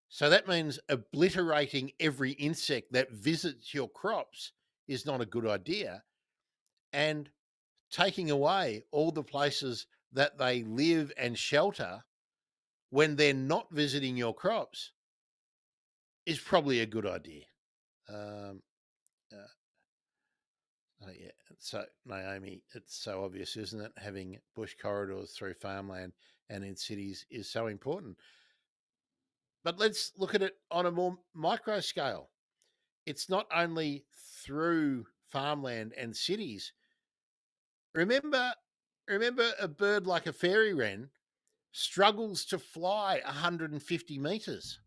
So that means obliterating every insect that visits your crops is not a good idea. And taking away all the places that they live and shelter when they're not visiting your crops is probably a good idea. Um, uh, yeah. So, Naomi, it's so obvious, isn't it? Having bush corridors through farmland and in cities is so important. But let's look at it on a more micro scale. It's not only through farmland and cities. Remember, remember a bird like a fairy wren struggles to fly 150 meters.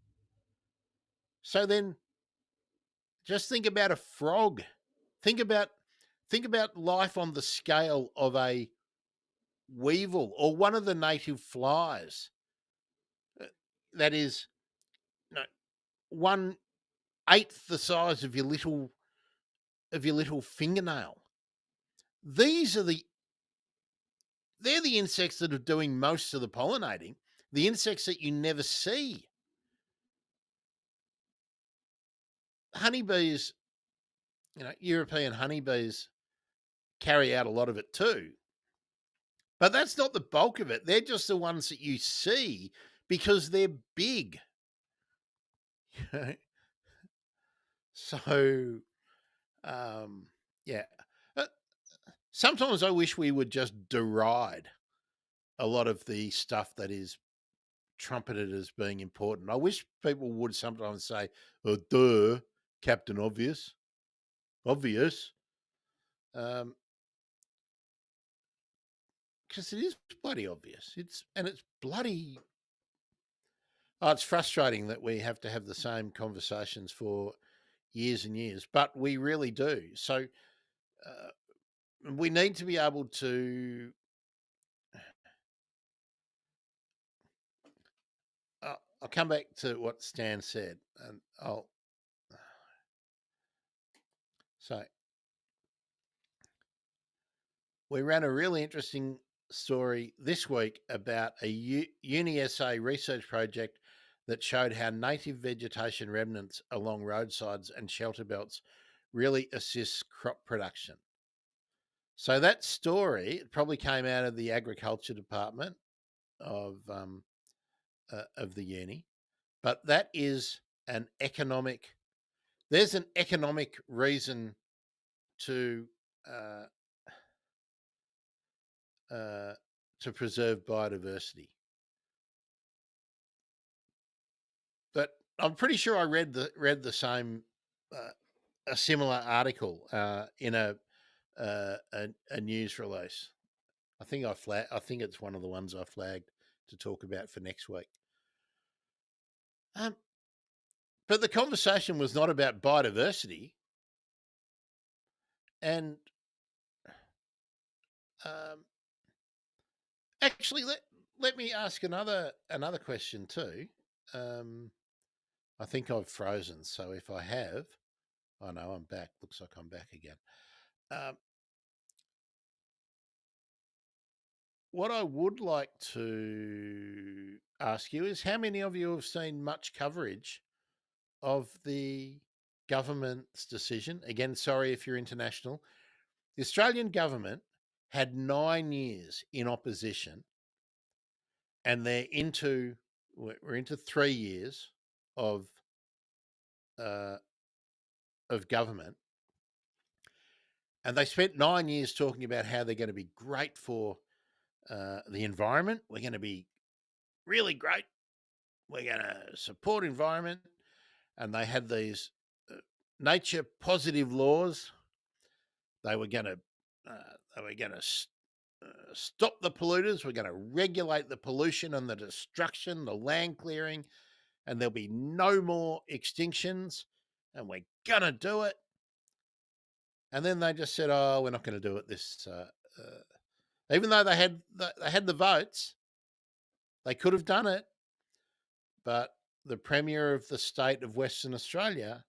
So then just think about a frog. Think about life on the scale of a weevil or one of the native flies. That is, you know, 1/8 the size of your little fingernail. These are they're the insects that are doing most of the pollinating. The insects that you never see. Honeybees, European honeybees carry out a lot of it too. But that's not the bulk of it. They're just the ones that you see because they're big. So, yeah. Uh, Sometimes I wish we would just deride a lot of the stuff that is trumpeted as being important. I wish people would sometimes say, "Oh, duh, Captain Obvious, obvious," because it is bloody obvious. It's bloody. Oh, it's frustrating that we have to have the same conversations for years and years, but we really do. So we need to be able to. I'll come back to what Stan said, and I'll. So we ran a really interesting story this week about a UniSA research project that showed how native vegetation remnants along roadsides and shelter belts really assists crop production. So that story probably came out of the agriculture department of the uni, but that is an economic. There's an economic reason to uh, uh, to preserve biodiversity. But I'm pretty sure I read the same a similar article in a news release. I think it's one of the ones I flagged to talk about for next week. Um, but the conversation was not about biodiversity, and um, actually, let me ask another question too. Um, I think I've frozen, so if I have, oh no, I'm back. Looks like I'm back again. Um, what I would like to ask you is how many of you have seen much coverage of the government's decision? Again, sorry if you're international. The Australian government had 9 years in opposition, and we're into 3 years of uh, of government, and they spent 9 years talking about how they're going to be great for the environment. We're going to be really great. We're going to support environment, and they had these nature positive laws. They were going to stop the polluters. We're going to regulate the pollution and the destruction, the land clearing, and there'll be no more extinctions. And we're going to do it. And then they just said, "Oh, we're not going to do it." Even though they had the votes, they could have done it, but the Premier of the state of Western Australia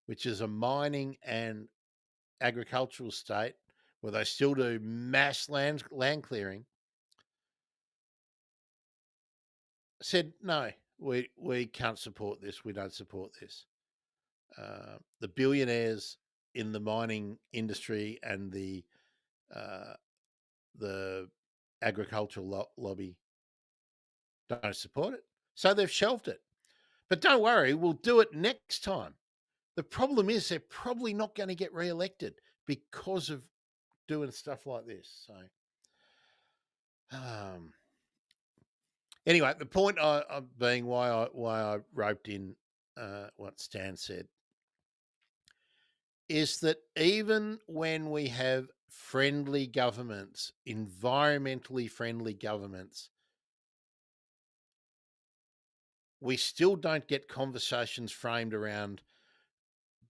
which is a mining and agricultural state where they still do mass land clearing, said no, we can't support this. We don't support this. The billionaires in the mining industry and the agricultural lobby don't support it, so they've shelved it. But don't worry, we'll do it next time. The problem is they're probably not going to get re-elected because of doing stuff like this. So, anyway, the point being why I roped in what Stan said is that even when we have friendly governments, environmentally friendly governments, we still don't get conversations framed around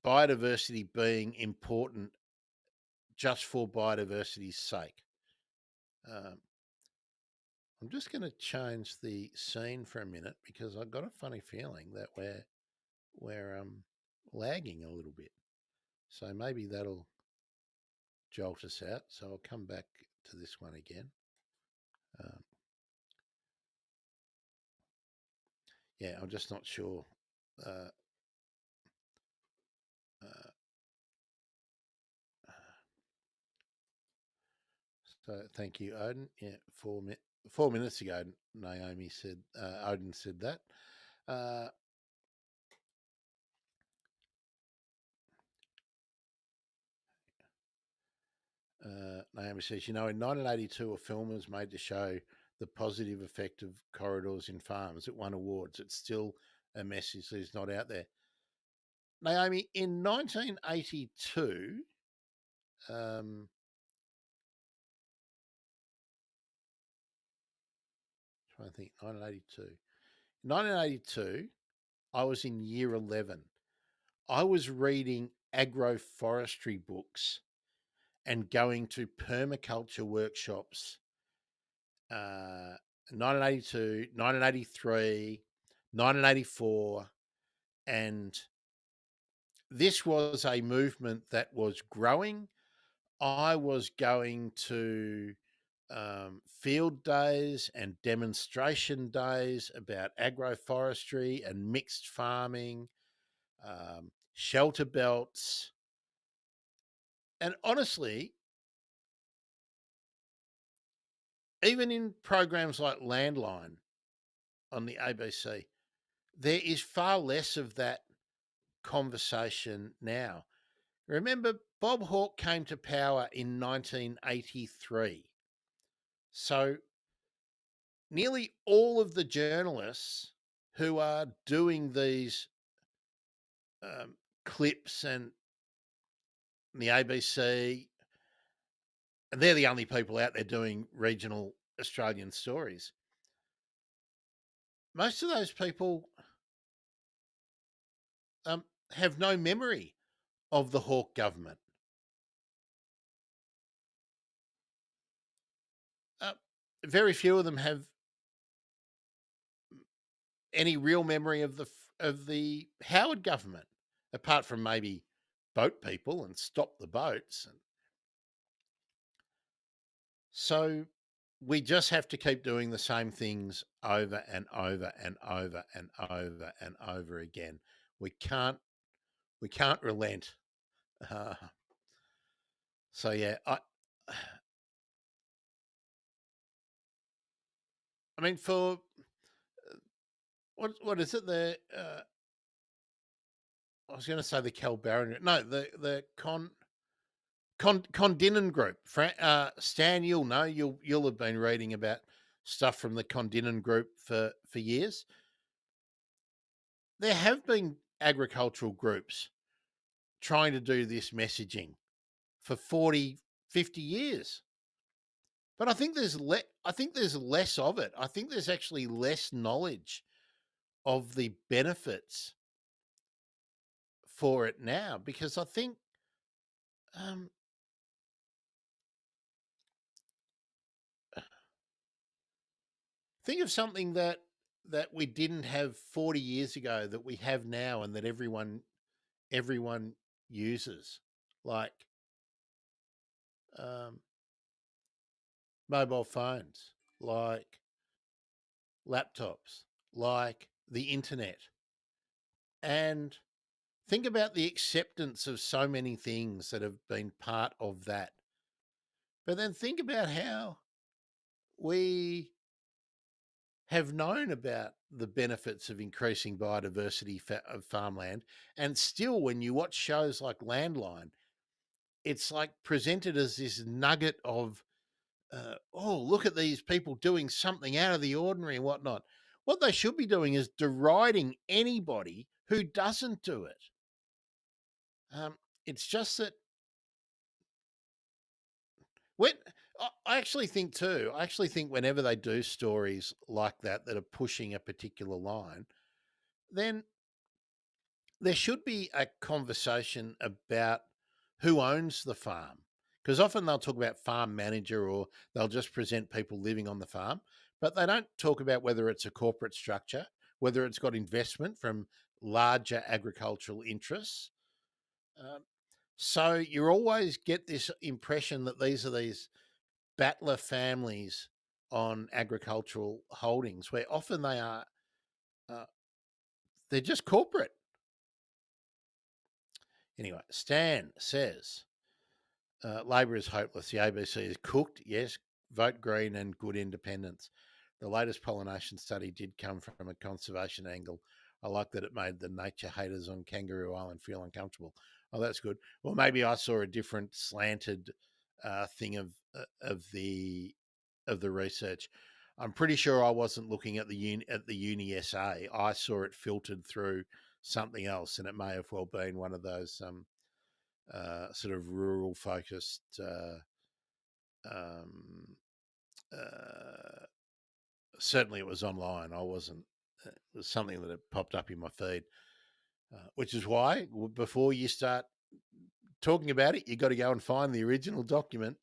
biodiversity being important just for biodiversity's sake. I'm just going to change the scene for a minute because I've got a funny feeling that we're lagging a little bit. So maybe that'll jolt us out. So I'll come back to this one again. Yeah, I'm just not sure. So thank you, Odin. Yeah, 4 minutes ago, Naomi said, Odin said that. Naomi says, in 1982, a film was made to show the positive effect of corridors in farms. It won awards. It's still a message that is not out there. Naomi, in 1982, trying to think, 1982. In 1982, I was in year 11. I was reading agroforestry books and going to permaculture workshops 1982, 1983, 1984. And this was a movement that was growing. I was going to field days and demonstration days about agroforestry and mixed farming, shelter belts. And honestly, even in programs like Landline on the ABC, there is far less of that conversation now. Remember, Bob Hawke came to power in 1983. So nearly all of the journalists who are doing these clips and the ABC, and they're the only people out there doing regional Australian stories. Most of those people have no memory of the Hawke government. Very few of them have any real memory of the Howard government, apart from maybe boat people and stop the boats. So we just have to keep doing the same things over and over and over and over and over again. We can't relent. So yeah, I mean, for what is it? I was going to say the Cal Barron. No, the Condinan Group. Stan, you'll know. You'll have been reading about stuff from the Condinan Group for years. There have been agricultural groups trying to do this messaging for 40, 50 years. But I think there's less of it. I think there's actually less knowledge of the benefits for it now, because I think think of something that we didn't have 40 years ago that we have now and that everyone everyone uses, like um, mobile phones, like laptops, like the internet. And think about the acceptance of so many things that have been part of that. But then think about how we have known about the benefits of increasing biodiversity of farmland. And still, when you watch shows like Landline, it's like presented as this nugget of, oh, look at these people doing something out of the ordinary and whatnot. What they should be doing is deriding anybody who doesn't do it. It's just that when I actually think too, I actually think whenever they do stories like that are pushing a particular line, then there should be a conversation about who owns the farm. Because often they'll talk about farm manager or they'll just present people living on the farm, but they don't talk about whether it's a corporate structure, whether it's got investment from larger agricultural interests. Um, so you always get this impression that these are these battler families on agricultural holdings, where often they are, uh, they're just corporate. Anyway, Stan says, Labor is hopeless. The ABC is cooked. Yes, vote Green and good independence. The latest pollination study did come from a conservation angle. I like that it made the nature haters on Kangaroo Island feel uncomfortable. Oh, that's good. Well, maybe I saw a different slanted thing of the of the research. I'm pretty sure I wasn't looking at the Uni SA. I saw it filtered through something else, and it may have well been one of those sort of rural focused um, uh, certainly it was online. I wasn't, it was something that had popped up in my feed, which is why before you start talking about it, you got to go and find the original document,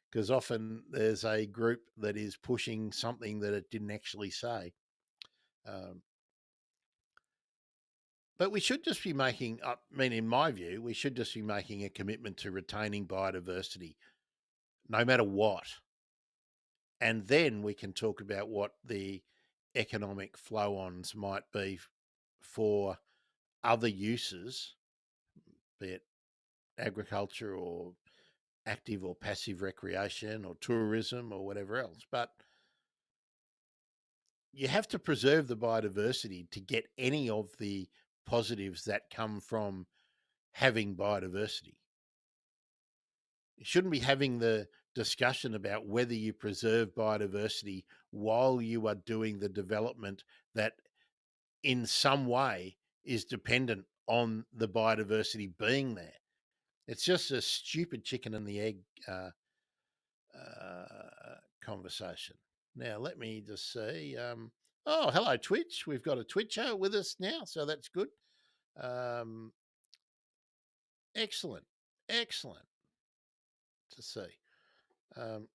because often there's a group that is pushing something that it didn't actually say. Um, but we should just be making, I mean, in my view, we should just be making a commitment to retaining biodiversity no matter what. And then we can talk about what the economic flow ons might be for other uses, be it agriculture or active or passive recreation or tourism or whatever else. But you have to preserve the biodiversity to get any of the positives that come from having biodiversity. You shouldn't be having the discussion about whether you preserve biodiversity while you are doing the development that in some way is dependent on the biodiversity being there. It's just a stupid chicken and the egg conversation. Now, let me just see. Oh, hello, Twitch. We've got a Twitcher with us now, so that's good. Um, excellent. Excellent to see. Um,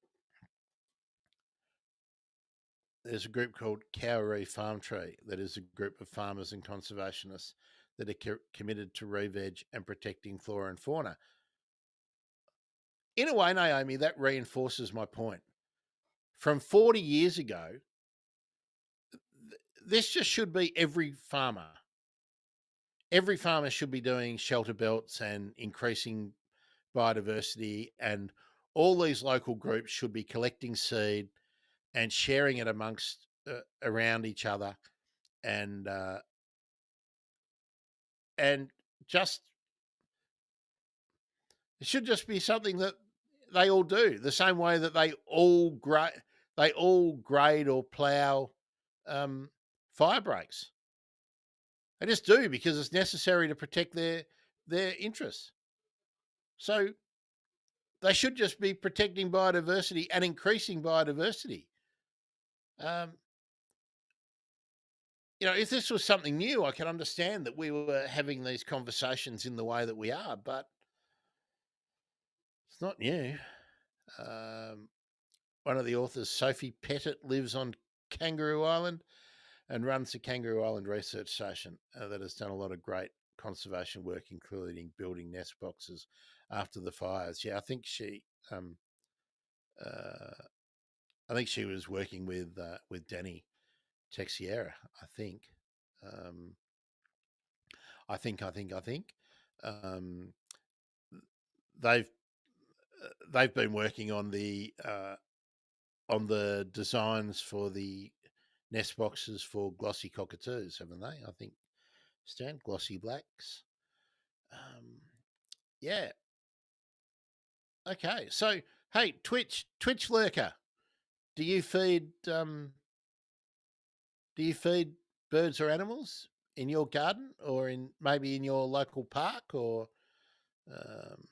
there's a group called Cowrie Farm Tree that is a group of farmers and conservationists that are committed to re-veg and protecting flora and fauna. In a way, Naomi, that reinforces my point. From 40 years ago, this just should be every farmer. Every farmer should be doing shelter belts and increasing biodiversity, and all these local groups should be collecting seed and sharing it amongst around each other, and and just it should just be something that they all do the same way that they all grade or plough fire breaks. They just do because it's necessary to protect their interests. So they should just be protecting biodiversity and increasing biodiversity. Um, if this was something new, I can understand that we were having these conversations in the way that we are, but it's not new. One of the authors, Sophie Pettit, lives on Kangaroo Island and runs the Kangaroo Island Research Station that has done a lot of great conservation work, including building nest boxes after the fires. Yeah, um, uh, I think she was working with Danny Texiera. I think, um, I think. Um, they've they've been working on the designs for the nest boxes for glossy cockatoos, haven't they? I think Stan glossy blacks. Um, yeah. Okay. So hey, Twitch lurker, do you feed do you feed birds or animals in your garden or in maybe in your local park or um,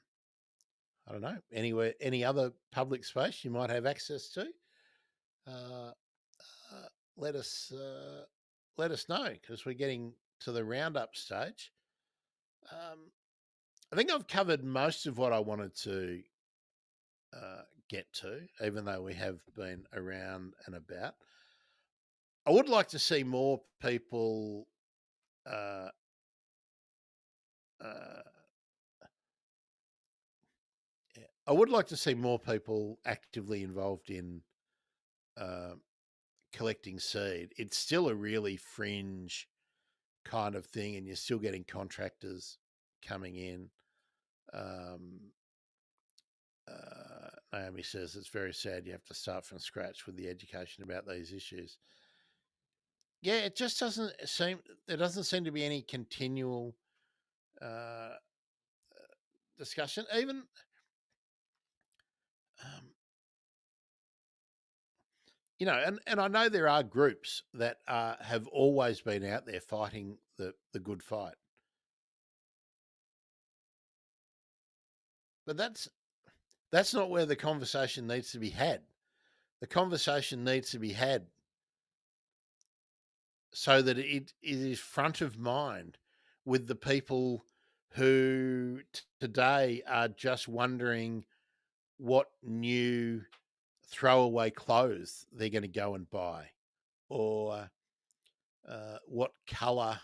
I don't know anywhere any other public space you might have access to? Uh, uh, let us let us know because we're getting to the roundup stage. I think I've covered most of what I wanted to get to, even though we have been around and about. I would like to see more people. Uh, uh, yeah, I would like to see more people actively involved in uh, collecting seed. It's still a really fringe kind of thing, and you're still getting contractors coming in. Um, Naomi says it's very sad you have to start from scratch with the education about these issues. Yeah, it just doesn't seem there doesn't seem to be any continual uh, discussion. Even um, and I know there are groups that have always been out there fighting the good fight, but that's not where the conversation needs to be had. The conversation needs to be had so that it is front of mind with the people who today are just wondering what new throwaway clothes they're going to go and buy or what color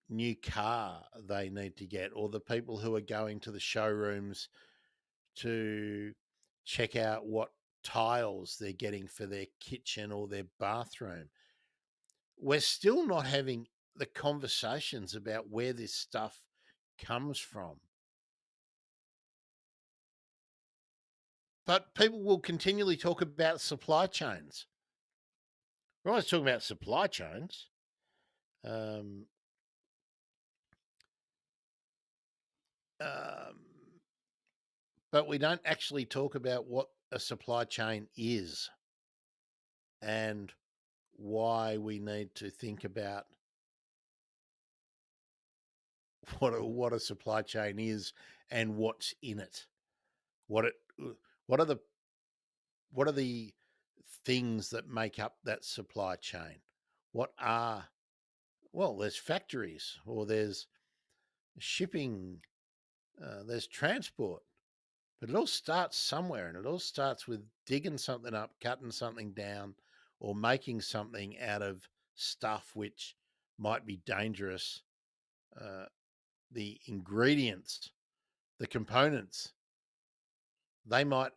new car they need to get, or the people who are going to the showrooms to check out what tiles they're getting for their kitchen or their bathroom. We're still not having the conversations about where this stuff comes from. But people will continually talk about supply chains. We're always talking about supply chains. Um, um, but we don't actually talk about what a supply chain is and why we need to think about what a supply chain is and what's in it. What it what are the what are the things that make up that supply chain? What are well, there's factories or there's shipping, there's transport, but it all starts somewhere, and it all starts with digging something up, cutting something down, or making something out of stuff which might be dangerous. Uh, the ingredients, the components, they might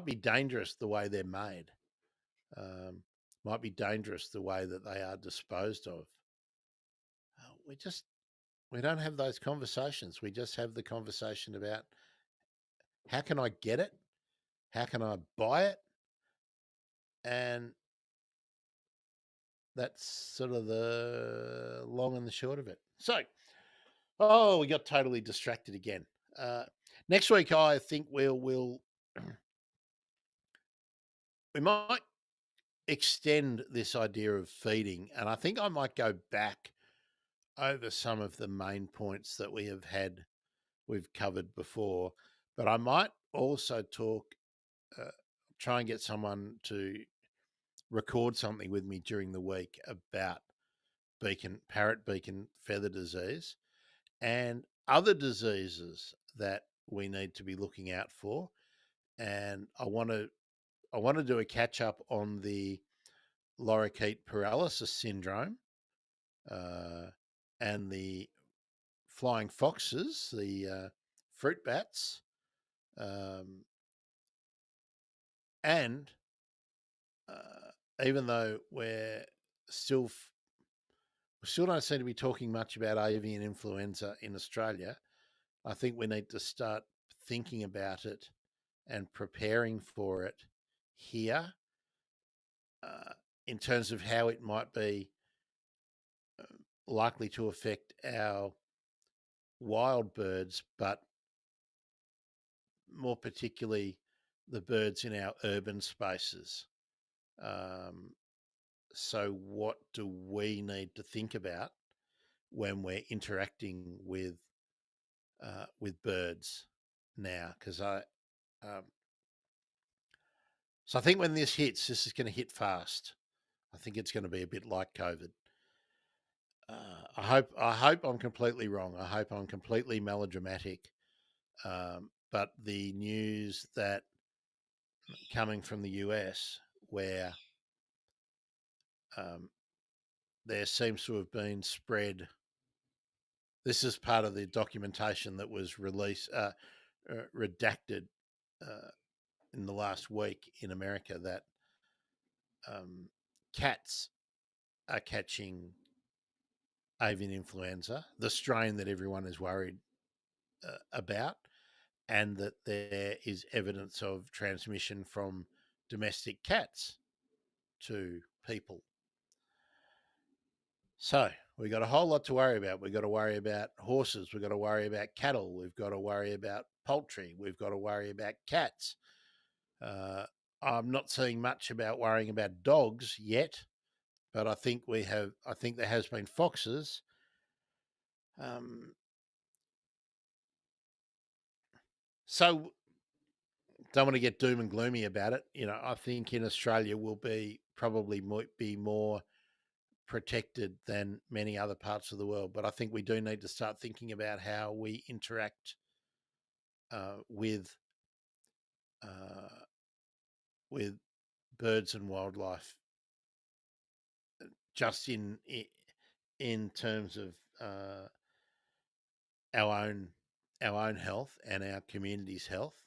be dangerous the way they're made. Um, might be dangerous the way that they are disposed of. We just we don't have those conversations. We just have the conversation about how can I get it, how can I buy it, and that's sort of the long and the short of it. So, oh, we got totally distracted again. Next week, I think we'll we might extend this idea of feeding, and I think I might go back over some of the main points that we've covered before, but I might also uh, try and get someone to record something with me during the week about parrot beacon feather disease and other diseases that we need to be looking out for. And I want to do a catch up on the lorikeet paralysis syndrome. Uh, and the flying foxes, the fruit bats, and even though still we still don't seem to be talking much about avian influenza in Australia, I think we need to start thinking about it and preparing for it here, in terms of how it might be likely to affect our wild birds, but more particularly the birds in our urban spaces. So what do we need to think about when we're interacting with birds now? Because so I think when this hits, this is going to hit fast. I think it's going to be a bit like COVID. I hope I'm completely wrong. I hope I'm completely melodramatic. But the news that coming from the US, where there seems to have been spread. This is part of the documentation that was released, redacted in the last week in America, that cats are catching avian influenza, the strain that everyone is worried about, and that there is evidence of transmission from domestic cats to people. So we've got a whole lot to worry about. We've got to worry about horses. We've got to worry about cattle. We've got to worry about poultry. We've got to worry about cats. I'm not seeing much about worrying about dogs yet, but I think there has been foxes. So don't want to get doom and gloomy about it. I think in Australia we'll might be more protected than many other parts of the world. But I think we do need to start thinking about how we interact with birds and wildlife, just in terms of our own health and our community's health.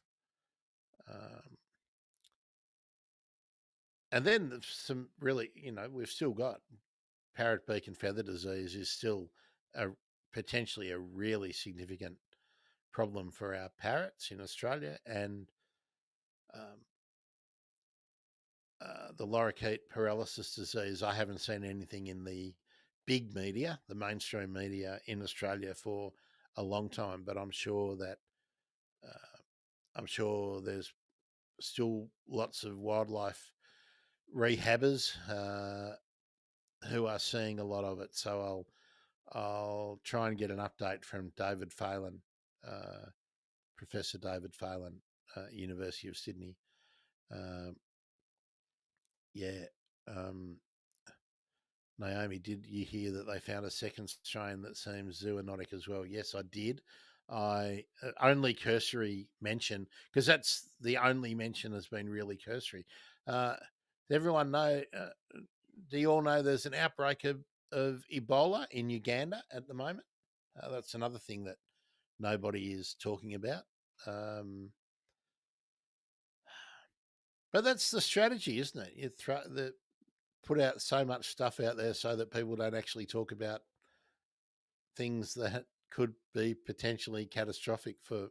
And then some really, we've still got parrot beak and feather disease is still potentially a really significant problem for our parrots in Australia, and the lorikeet paralysis disease. I haven't seen anything in the big media, the mainstream media in Australia, for a long time, but I'm sure there's still lots of wildlife rehabbers who are seeing a lot of it. So I'll try and get an update from David Phelan, Professor David Phelan, University of Sydney. Naomi, did you hear that they found a second strain that seems zoonotic as well? Yes, I did. I only cursory mention, because that's the only mention has been really cursory. Does everyone know? Do you all know there's an outbreak of Ebola in Uganda at the moment? That's another thing that nobody is talking about. But that's the strategy, isn't it? You put out so much stuff out there so that people don't actually talk about things that could be potentially catastrophic for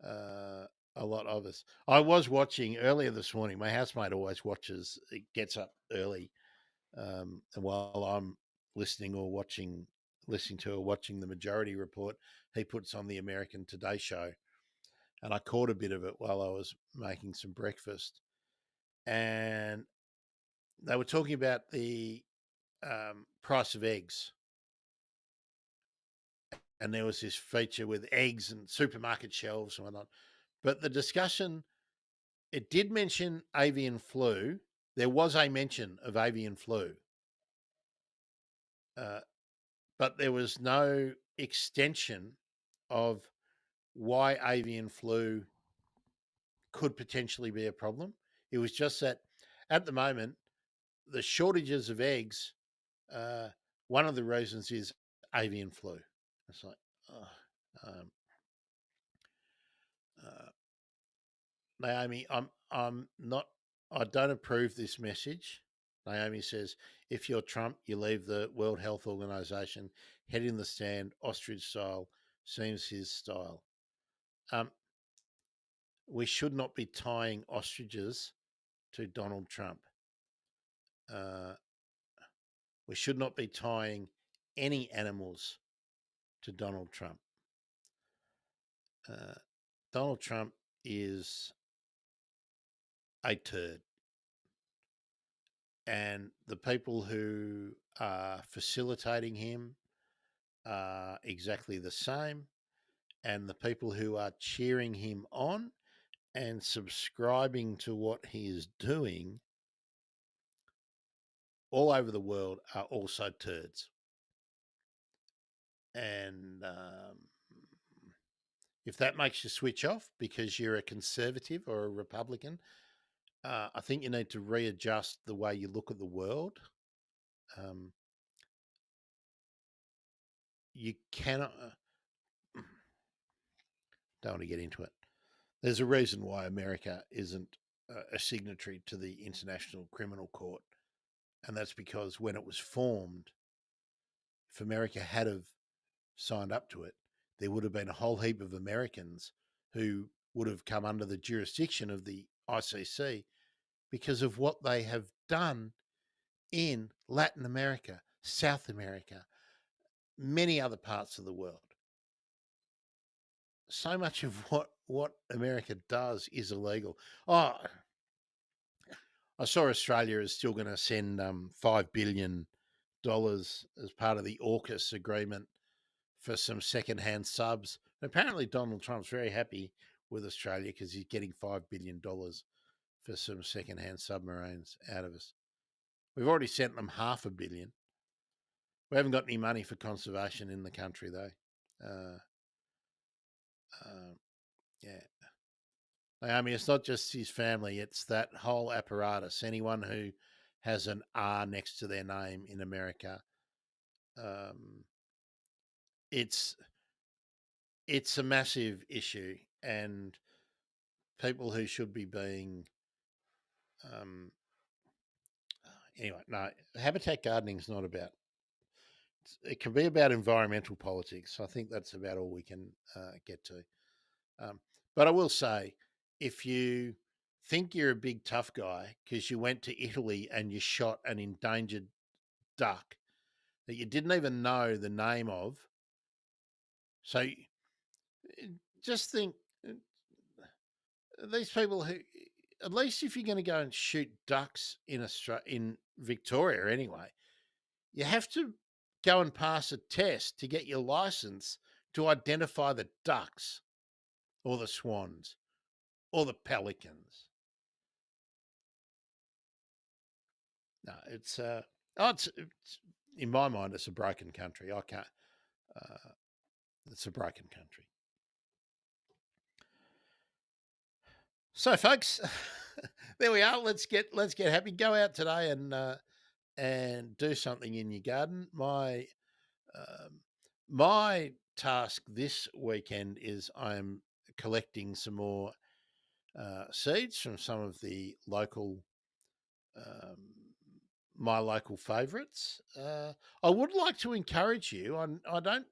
a lot of us. I was watching earlier this morning. My housemate always watches. It gets up early, and while I'm listening or watching the Majority Report, he puts on the American Today Show, and I caught a bit of it while I was making some breakfast, and they were talking about the price of eggs. And there was this feature with eggs and supermarket shelves and whatnot. But the discussion, it did mention avian flu. There was a mention of avian flu. But there was no extension of why avian flu could potentially be a problem. It was just that at the moment, the shortages of eggs, one of the reasons is avian flu. It's like, um, Naomi, I'm not. I don't approve this message. Naomi says, if you're Trump, you leave the World Health Organization, head in the stand, ostrich style, seems his style. Um, we should not be tying ostriches to Donald Trump. We should not be tying any animals to Donald Trump. Donald Trump is a turd. And the people who are facilitating him are exactly the same. And the people who are cheering him on and subscribing to what he is doing all over the world are also turds. And if that makes you switch off because you're a conservative or a Republican, I think you need to readjust the way you look at the world. You cannot. Don't want to get into it. There's a reason why America isn't a signatory to the International Criminal Court, and that's because when it was formed, if America had have signed up to it, there would have been a whole heap of Americans who would have come under the jurisdiction of the ICC because of what they have done in Latin America, South America, many other parts of the world. So much of what America does is illegal. Oh, I saw Australia is still going to send $5 billion as part of the AUKUS agreement for some secondhand subs. Apparently, Donald Trump's very happy with Australia because he's getting $5 billion for some secondhand submarines out of us. We've already sent them $500 million. We haven't got any money for conservation in the country, though. Yeah. Naomi, it's not just his family, it's that whole apparatus. Anyone who has an R next to their name in America, it's a massive issue, and people who should be being anyway, no, habitat gardening is not about. It can be about environmental politics. I think that's about all we can get to. But I will say, if you think you're a big tough guy because you went to Italy and you shot an endangered duck that you didn't even know the name of, so just think these people who, at least if you're going to go and shoot ducks in Victoria anyway, you have to go and pass a test to get your license to identify the ducks or the swans or the pelicans. No, it's in my mind, it's a broken country. I can't. It's a broken country. So, folks, there we are. Let's get happy. Go out today and do something in your garden. My task this weekend is I'm collecting some more seeds from some of the local, my local favourites. I would like to encourage you. I don't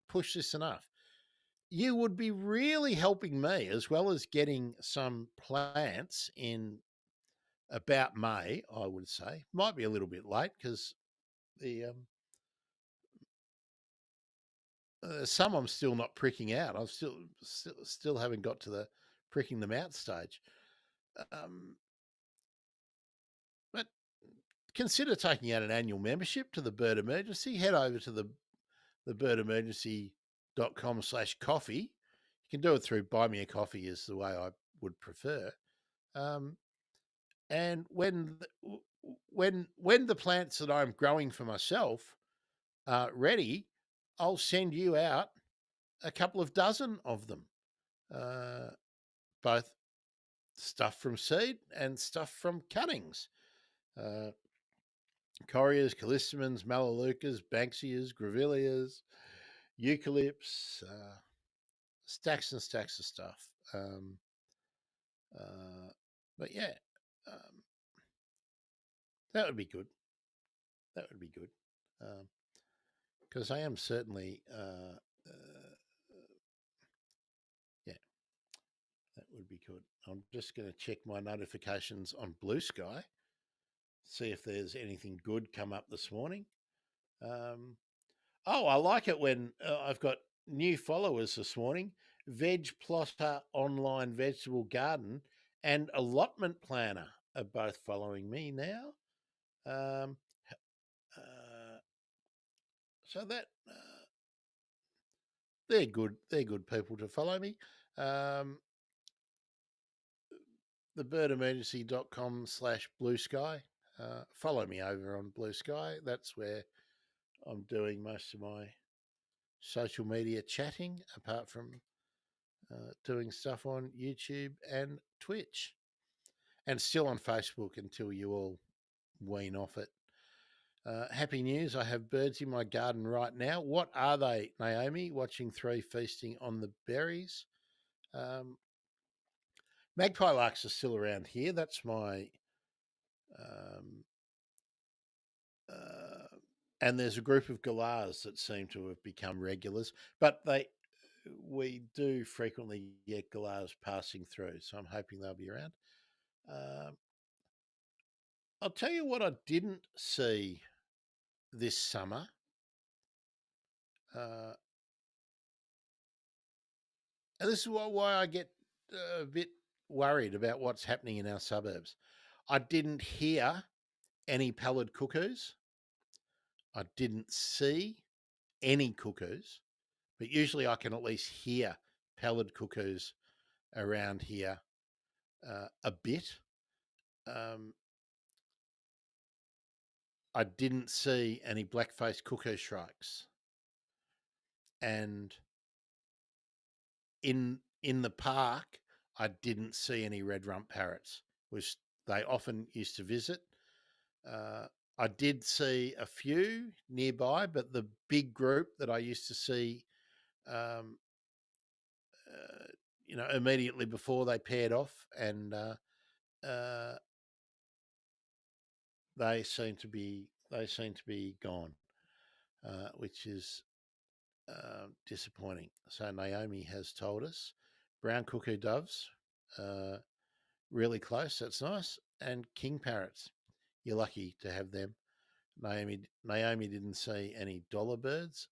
push this enough. You would be really helping me as well as getting some plants in about May, I would say. Might be a little bit late because the some I'm still not pricking out. I've still haven't got to the pricking them out stage. But consider taking out an annual membership to the Bird Emergency. Head over to the birdemergency.com/coffee. You can do it through Buy Me a Coffee is the way I would prefer. And when the plants that I'm growing for myself are ready, I'll send you out a couple of dozen of them, both stuff from seed and stuff from cuttings. Corias, callistemons, melaleucas, banksias, grevilleas, eucalypts, stacks and stacks of stuff. But yeah, um, that would be good. That would be good. Because I am certainly, yeah, that would be good. I'm just going to check my notifications on Blue Sky, see if there's anything good come up this morning. Oh, I like it when I've got new followers this morning. Veg Plotter Online Vegetable Garden and Allotment Planner are both following me now. Um, so that they're good. They're good people to follow me. Thebirdemergency.com/blue sky. Follow me over on Blue Sky. That's where I'm doing most of my social media chatting, apart from doing stuff on YouTube and Twitch, and still on Facebook until you all wean off it. Happy news, I have birds in my garden right now. What are they, Naomi? Watching 3 feasting on the berries. Magpie larks are still around here. That's my... and there's a group of galahs that seem to have become regulars, but we do frequently get galahs passing through, so I'm hoping they'll be around. I'll tell you what I didn't see this summer. And this is why I get a bit worried about what's happening in our suburbs. I didn't hear any pallid cuckoos. I didn't see any cuckoos, but usually I can at least hear pallid cuckoos around here a bit. I didn't see any black-faced cuckoo shrikes. And in the park, I didn't see any red rump parrots, which they often used to visit. I did see a few nearby, but the big group that I used to see, immediately before they paired off, and they seem to be gone, which is disappointing. So Naomi has told us brown cuckoo doves, really close. That's nice. And king parrots, you're lucky to have them. Naomi didn't see any dollar birds.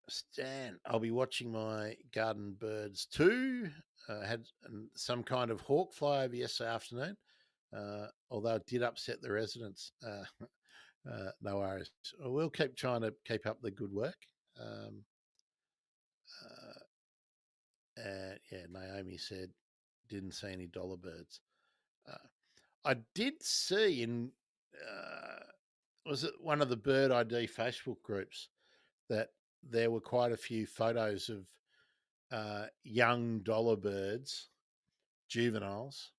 Stan, I'll be watching my garden birds too. Had some kind of hawk fly over yesterday afternoon, although it did upset the residents. No worries. We'll keep trying to keep up the good work. Yeah, Naomi said didn't see any dollar birds. I did see in was it one of the Bird ID Facebook groups that there were quite a few photos of young dollar birds, juveniles,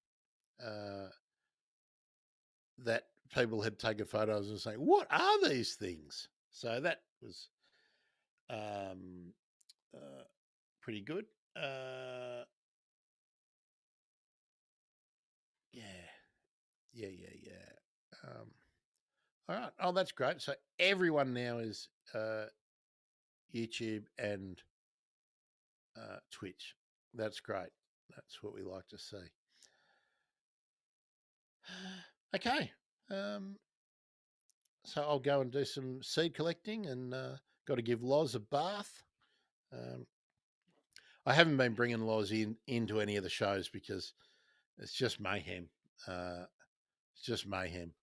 that people had taken photos and saying, "What are these things?" So that was pretty good. Yeah. All right. Oh, that's great. So everyone now is YouTube and Twitch. That's great. That's what we like to see. Okay. So I'll go and do some seed collecting, and got to give Loz a bath. I haven't been bringing Loz into any of the shows because it's just mayhem. It's just mayhem.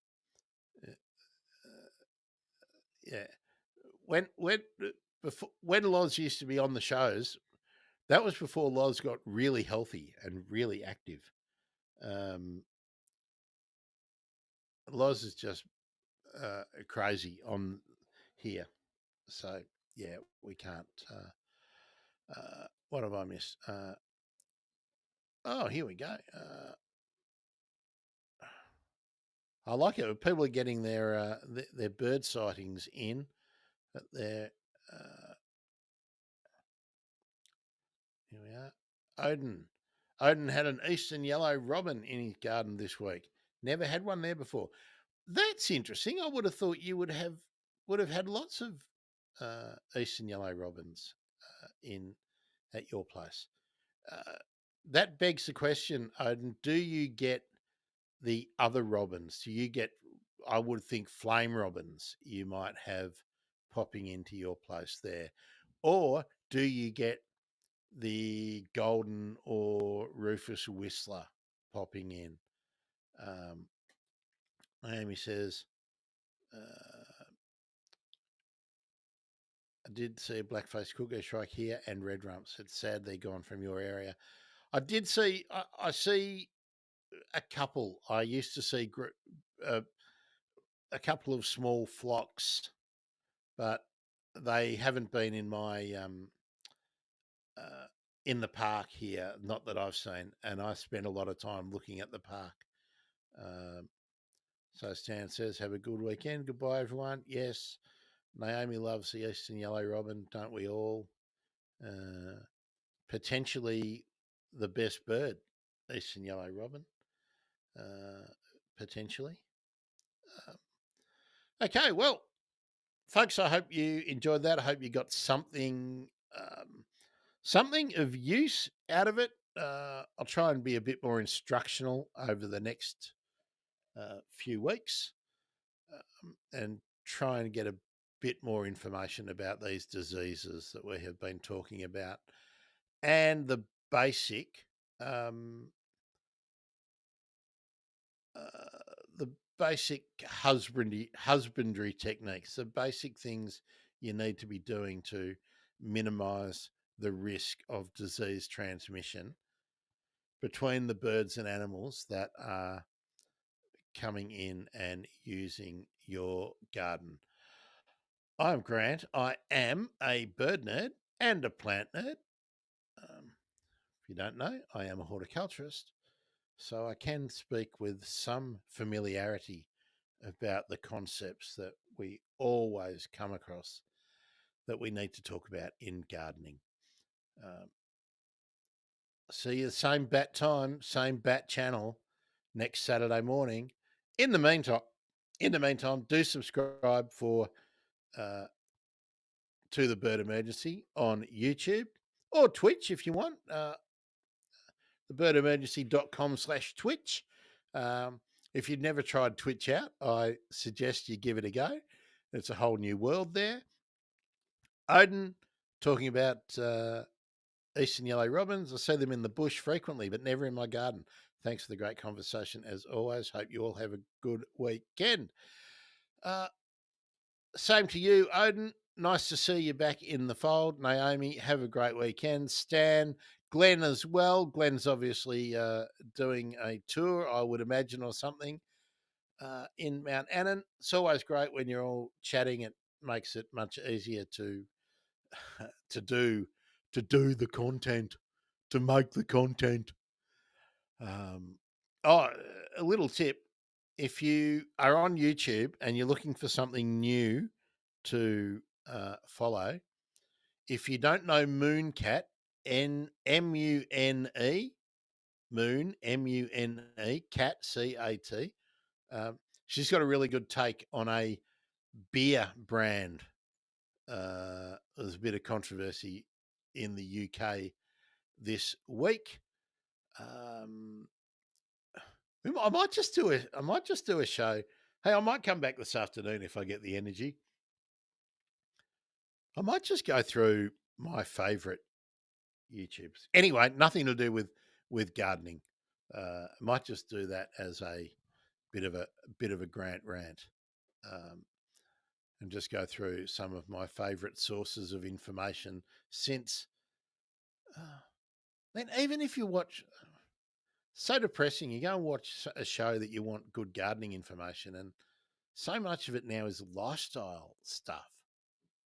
Yeah. When Loz used to be on the shows, that was before Loz got really healthy and really active. Loz is just crazy on here. So, yeah, we can't. What have I missed? Oh, here we go. I like it. People are getting their bird sightings in. But they're here we are. Odin. Odin had an eastern yellow robin in his garden this week. Never had one there before. That's interesting. I would have thought you would have had lots of eastern yellow robins in at your place. Uh, that begs the question, Odin, do you get the other robins? Do you get, I would think, flame robins you might have popping into your place there? Or do you get the golden or Rufus Whistler popping in? Naomi says, I did see a black-faced cuckoo shrike here and red rumps. It's sad they're gone from your area. I did see, I see a couple. I used to see a couple of small flocks, but they haven't been in my in the park here. Not that I've seen, and I spend a lot of time looking at the park. So Stan says, "Have a good weekend. Goodbye, everyone." Yes, Naomi loves the eastern yellow robin, don't we all? Potentially the best bird, eastern yellow robin. Potentially. Okay, well, folks, I hope you enjoyed that. I hope you got something of use out of it. I'll try and be a bit more instructional over the next few weeks and try and get a bit more information about these diseases that we have been talking about and the basic um, the basic husbandry techniques, the basic things you need to be doing to minimize the risk of disease transmission between the birds and animals that are coming in and using your garden. I'm Grant. I am a bird nerd and a plant nerd. If you don't know, I am a horticulturist, so I can speak with some familiarity about the concepts that we always come across that we need to talk about in gardening. See you same bat time, same bat channel next Saturday morning. In the meantime, do subscribe to the Bird Emergency on YouTube or Twitch if you want. Thebirdemergency.com/Twitch. If you've never tried Twitch out, I suggest you give it a go. It's a whole new world there. Odin talking about eastern yellow robins. I see them in the bush frequently, but never in my garden. Thanks for the great conversation as always. Hope you all have a good weekend. Same to you, Odin. Nice to see you back in the fold. Naomi, have a great weekend. Stan, Glenn as well. Glenn's obviously doing a tour, I would imagine, or something in Mount Annan. It's always great when you're all chatting. It makes it much easier to do the content, to make the content. A little tip: if you are on YouTube and you're looking for something new to follow, if you don't know Mooncat, Mune, Moon, Mune, Cat, CAT, she's got a really good take on a beer brand. There's a bit of controversy in the UK this week. I might just do a show. Hey, I might come back this afternoon if I get the energy. I might just go through my favourite YouTubes. Anyway, nothing to do with gardening. I might just do that as a bit of a Grant rant, and just go through some of my favourite sources of information since. Then even if you watch, so depressing. You go and watch a show that you want good gardening information, and so much of it now is lifestyle stuff.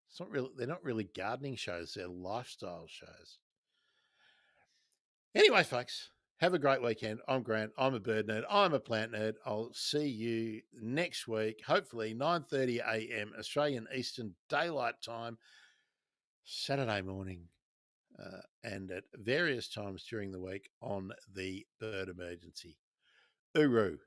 It's not really. They're not really gardening shows. They're lifestyle shows. Anyway, folks, Have a great weekend. I'm Grant. I'm a bird nerd. I'm a plant nerd. I'll see you next week, hopefully 9:30 a.m. Australian Eastern Daylight Time, Saturday morning, and at various times during the week on the Bird Emergency. Uru.